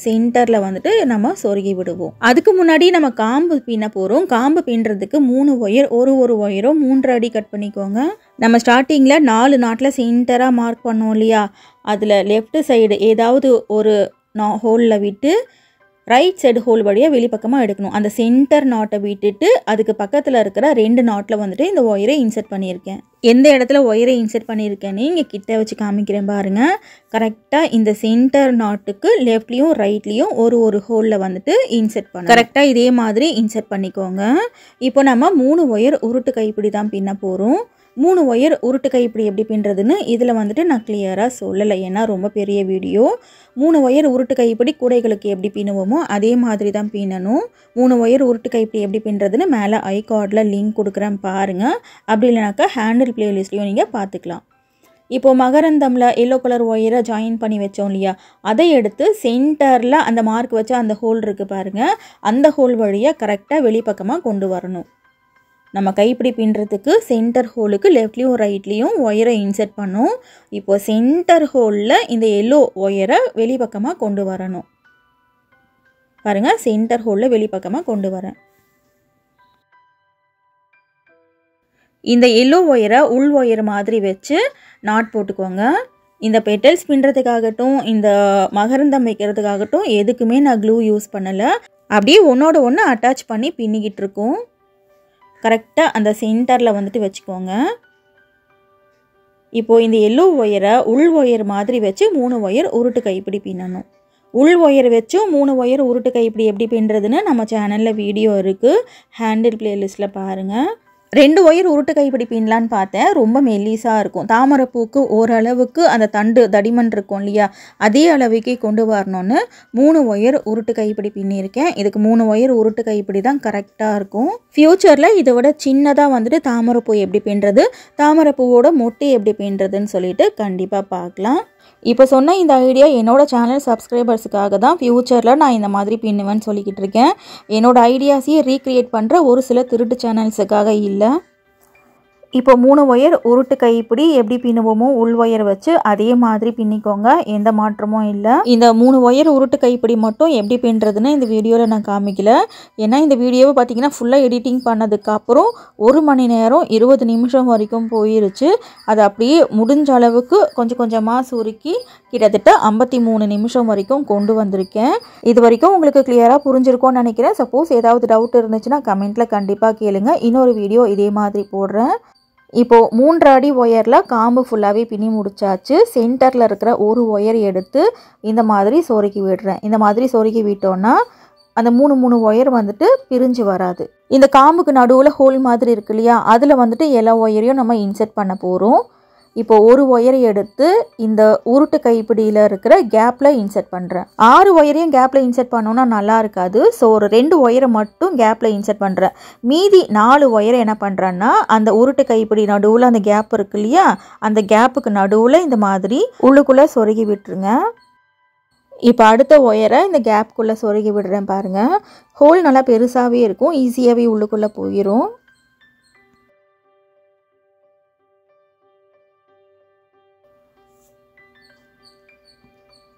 சென்டரில் வந்துட்டு நம்ம சொருகி விடுவோம். அதுக்கு முன்னாடி நம்ம காம்பு பின்ன போகிறோம். காம்பு பின்னுறதுக்கு 3 ஒயர், ஒரு ஒயரும் 3.5 அடி கட் பண்ணிக்கோங்க. நம்ம ஸ்டார்டிங்கில் 4 நாட்டில் சென்டராக மார்க் பண்ணோம் இல்லையா, அதில் லெஃப்ட் சைடு ஏதாவது ஒரு ஹோலில் விட்டு ரைட் சைடு ஹோல் வழியாக வெளிப்பக்கமாக எடுக்கணும். அந்த சென்டர் நாட்டை விட்டுட்டு அதுக்கு பக்கத்தில் இருக்கிற 2 நாட்டில் வந்துட்டு இந்த ஒயரை இன்சர்ட் பண்ணியிருக்கேன். எந்த இடத்துல ஒயரை இன்சர்ட் பண்ணியிருக்கேன்னு இங்கே கிட்ட வச்சு காமிக்கிறேன் பாருங்கள். கரெக்டாக இந்த சென்டர் நாட்டுக்கு லெஃப்ட்லேயும் ரைட்லேயும் ஒரு ஹோலில் வந்துட்டு இன்சர்ட் பண்ண கரெக்டாக இதே மாதிரி இன்சர்ட் பண்ணிக்கோங்க. இப்போ நம்ம 3 ஒயர் உருட்டு கைப்பிடி தான் பின்ன போகிறோம். 3 ஒயர் உருட்டு கைப்பிடி எப்படி பின்னுறதுன்னு இதில் வந்துட்டு நான் கிளியராக சொல்லலை, ஏன்னா ரொம்ப பெரிய வீடியோ. 3 ஒயர் உருட்டு கைப்பிடி கூடைகளுக்கு எப்படி பின்னுவோமோ அதே மாதிரி தான் பின்னணும். 3 ஒயர் உருட்டு கைப்பிடி எப்படி பின்னுறதுன்னு மேலே ஐ கார்டில் லிங்க் கொடுக்குறேன் பாருங்கள். அப்படி இல்லைனாக்கா ஹேண்டில் பிளேலிஸ்ட்லையும் நீங்கள் பார்த்துக்கலாம். இப்போது மகரந்தமில் எல்லோ கலர் ஒயரை ஜாயின் பண்ணி வச்சோம் இல்லையா, அதை எடுத்து சென்டரில் அந்த மார்க் வச்சா அந்த ஹோல் இருக்குது பாருங்கள், அந்த ஹோல் வழியாக கரெக்டாக வெளிப்பக்கமாக கொண்டு வரணும். நம்ம கைப்பிடி பின்னுறதுக்கு சென்டர் ஹோலுக்கு லெஃப்ட்லேயும் ரைட்லேயும் ஒயரை இன்சர்ட் பண்ணோம். இப்போ சென்டர் ஹோலில் இந்த எல்லோ ஒயரை வெளிப்பக்கமாக கொண்டு வரணும். பாருங்கள், சென்டர் ஹோலில் வெளிப்பக்கமாக கொண்டு வரேன். இந்த எல்லோ ஒயரை உள் ஒயர் மாதிரி வச்சு நாட் போட்டுக்கோங்க. இந்த பெட்டல்ஸ் பின்னுறதுக்காகட்டும், இந்த மகரந்தம் வைக்கிறதுக்காகட்டும் எதுக்குமே நான் க்ளூ யூஸ் பண்ணலை. அப்படியே ஒன்றோட ஒன்று அட்டாச் பண்ணி பின்னிக்கிட்டு இருக்கோம். கரெக்டாக அந்த சென்டரில் வந்துட்டு வச்சுக்கோங்க. இப்போது இந்த எல்லோ ஒயரை உள் ஒயர் மாதிரி வச்சு 3 ஒயர் உருட்டு கைப்பிடி பின்னணும். உள் ஒயர் வச்சும் 3 ஒயர் உருட்டு கைப்பிடி எப்படி பின்னுறதுன்னு நம்ம சேனலில் வீடியோ இருக்குது, ஹேண்டில் பிளேலிஸ்ட்டில் பாருங்கள். 2 ஒயர் உருட்டு கைப்பிடி பின்னலான்னு பார்த்தேன், ரொம்ப மெல்லிஸாக இருக்கும். தாமரைப்பூக்கு ஓரளவுக்கு அந்த தண்டு தடிமன் இருக்கும் இல்லையா, அதே அளவுக்கே கொண்டு வரணும்னு 3 ஒயர் உருட்டு கைப்பிடி பின்னியிருக்கேன். இதுக்கு 3 ஒயர் உருட்டு கைப்பிடி தான் கரெக்டாக இருக்கும். ஃப்யூச்சரில் இதை விட சின்னதாக வந்துட்டு தாமரைப்பூ எப்படி பின்னுறது, தாமரைப்பூவோட மொட்டை எப்படி பின்னுறதுன்னு சொல்லிட்டு கண்டிப்பாக பார்க்கலாம். இப்போ சொன்ன இந்த ஐடியா என்னோட சேனல் சப்ஸ்கிரைபர்ஸுக்காக தான். ஃப்யூச்சரில் நான் இந்த மாதிரி பின்னுவேன்னு சொல்லிக்கிட்டு இருக்கேன். என்னோட ஐடியாஸையே ரீக்ரியேட் பண்ணுற ஒரு சில திருட்டு சேனல்ஸுக்காக இல்லை. இப்போ 3 ஒயர் உருட்டு கைப்பிடி எப்படி பின்னுவோமோ உள் ஒயர் வச்சு அதே மாதிரி பின்னிக்கோங்க. எந்த மாற்றமும் இல்லை. இந்த 3 ஒயர் உருட்டு கைப்பிடி மட்டும் எப்படி பின்னுறதுன்னு இந்த வீடியோவில் நான் காமிக்கல. ஏன்னா இந்த வீடியோவை பார்த்தீங்கன்னா ஃபுல்லாக எடிட்டிங் பண்ணதுக்கப்புறம் 1 மணி நேரம் 20 நிமிஷம் வரைக்கும் போயிருச்சு. அது அப்படியே முடிஞ்ச அளவுக்கு கொஞ்சம் கொஞ்சமாக சுருக்கி கிட்டத்தட்ட 53 நிமிஷம் வரைக்கும் கொண்டு வந்திருக்கேன். இது வரைக்கும் உங்களுக்கு கிளியராக புரிஞ்சிருக்கும்னு நினைக்கிறேன். சப்போஸ் ஏதாவது டவுட் இருந்துச்சுன்னா கமெண்ட்டில் கண்டிப்பாக கேளுங்க. இன்னொரு வீடியோ இதே மாதிரி போடுறேன். இப்போது 3 அடி ஒயரில் காம்பு ஃபுல்லாகவே பின்னி முடிச்சாச்சு. சென்டரில் இருக்கிற ஒரு ஒயர் எடுத்து இந்த மாதிரி சொருக்கி விடுறேன். இந்த மாதிரி சொருக்கி விட்டோன்னா அந்த 3 ஒயர் வந்துட்டு பிரிஞ்சு வராது. இந்த காம்புக்கு நடுவில் ஹோல் மாதிரி இருக்கு இல்லையா, அதில் வந்துட்டு எல்லா ஒயரையும் நம்ம இன்செர்ட் பண்ண போகிறோம். இப்போ ஒரு ஒயரை எடுத்து இந்த உருட்டு கைப்பிடியில் இருக்கிற கேப்பில் இன்செர்ட் பண்ணுறேன். 6 ஒயரையும் கேப்பில் இன்செர்ட் பண்ணோன்னா நல்லா இருக்காது. ஸோ ஒரு 2 ஒயரை மட்டும் கேப்பில் இன்செர்ட் பண்ணுறேன். மீதி 4 ஒயரை என்ன பண்ணுறேன்னா அந்த உருட்டு கைப்பிடி நடுவில் அந்த கேப் இருக்கு இல்லையா, அந்த கேப்புக்கு நடுவில் இந்த மாதிரி உள்ளுக்குள்ளே சொருகி விட்டுருங்க. இப்போ அடுத்த ஒயரை இந்த கேப்புக்குள்ளே சொருகி விடுறேன் பாருங்கள். ஹோல் நல்லா பெருசாகவே இருக்கும், ஈஸியாகவே உள்ளுக்குள்ளே போயிடும்.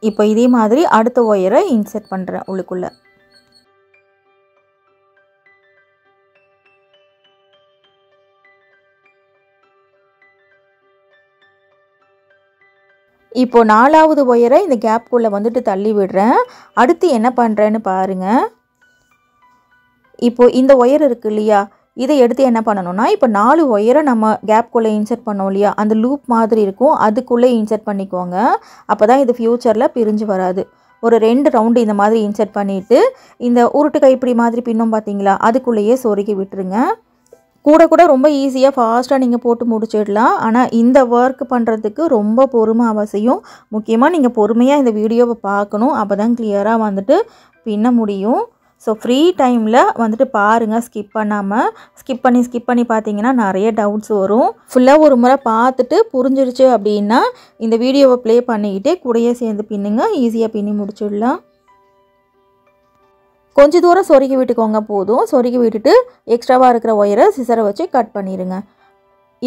இப்போ இதே மாதிரி அடுத்த ஒயரை இன்செர்ட் பண்ணுறேன் உள்ளுக்குள்ளே. இப்போ 4வது ஒயரை இந்த கேப்புக்குள்ளே வந்துட்டு தள்ளி விடுறேன். அடுத்து என்ன பண்ணுறேன்னு பாருங்கள். இப்போ இந்த ஒயர் இருக்கு இல்லையா, இதை எடுத்து என்ன பண்ணணும்னா இப்போ 4 ஒயரை நம்ம கேப்குள்ளே இன்செர்ட் பண்ணோம் இல்லையா, அந்த லூப் மாதிரி இருக்கும், அதுக்குள்ளே இன்செர்ட் பண்ணிக்கோங்க. அப்போ தான் இது ஃப்யூச்சரில் பிரிஞ்சு வராது. ஒரு 2 ரவுண்டு இந்த மாதிரி இன்செர்ட் பண்ணிவிட்டு இந்த உருட்டு கைப்பிடி மாதிரி பின்னும் பார்த்தீங்களா, அதுக்குள்ளேயே சொருகி விட்டுருங்க. கூட ரொம்ப ஈஸியாக ஃபாஸ்ட்டாக நீங்கள் போட்டு முடிச்சிடலாம். ஆனால் இந்த ஒர்க் பண்ணுறதுக்கு ரொம்ப பொறுமை அவசியம். முக்கியமாக நீங்கள் பொறுமையாக இந்த வீடியோவை பார்க்கணும். அப்போ தான் கிளியராக வந்துட்டு பின்ன முடியும். ஸோ ஃப்ரீ டைமில் வந்துட்டு பாருங்கள், ஸ்கிப் பண்ணாமல். ஸ்கிப் பண்ணி பார்த்தீங்கன்னா நிறைய டவுட்ஸ் வரும். ஃபுல்லாக ஒரு முறை பார்த்துட்டு புரிஞ்சிருச்சு அப்படின்னா இந்த வீடியோவை ப்ளே பண்ணிக்கிட்டே கூடயே சேர்ந்து பின்னுங்க. ஈஸியாக பின்னி முடிச்சிடலாம். கொஞ்சம் தூரம் சொருகி விட்டுக்கோங்க போதும். சொருகி விட்டுட்டு எக்ஸ்ட்ராவாக இருக்கிற ஒயரை சிசரை வச்சு கட் பண்ணிடுங்க.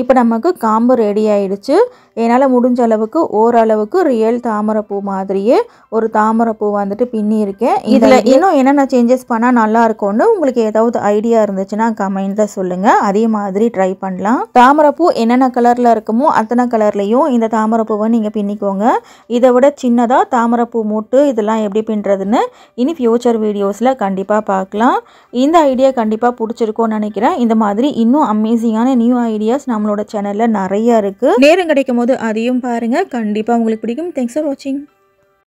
இப்போ நமக்கு காம்பு ரெடி ஆயிடுச்சு. என்னால் முடிஞ்ச அளவுக்கு ஓரளவுக்கு ரியல் தாமரைப்பூ மாதிரியே ஒரு தாமரைப்பூ வந்துட்டு பின்னி இருக்கேன். இதில் இன்னும் என்னென்ன சேஞ்சஸ் பண்ணால் நல்லா இருக்கும்னு உங்களுக்கு ஏதாவது ஐடியா இருந்துச்சுன்னா கமெண்ட்டில் சொல்லுங்கள். அதே மாதிரி ட்ரை பண்ணலாம். தாமரைப்பூ என்னென்ன கலரில் இருக்குமோ அத்தனை கலர்லேயும் இந்த தாமரைப்பூவை நீங்கள் பின்னிக்கோங்க. இதை விட சின்னதாக தாமரைப்பூ மொட்டு இதெல்லாம் எப்படி பின்னுறதுன்னு இனி ஃப்யூச்சர் வீடியோஸில் கண்டிப்பாக பார்க்கலாம். இந்த ஐடியா கண்டிப்பாக பிடிச்சிருக்கோன்னு நினைக்கிறேன். இந்த மாதிரி இன்னும் அமேசிங்கான நியூ ஐடியாஸ் நம்மளோட சேனலில் நிறைய இருக்குது. நேரம் கிடைக்கும் போது அதையும் பாருங்கள். கண்டிப்பாக உங்களுக்கு பிடிக்கும். தேங்க்ஸ் ஃபார் வாட்சிங்.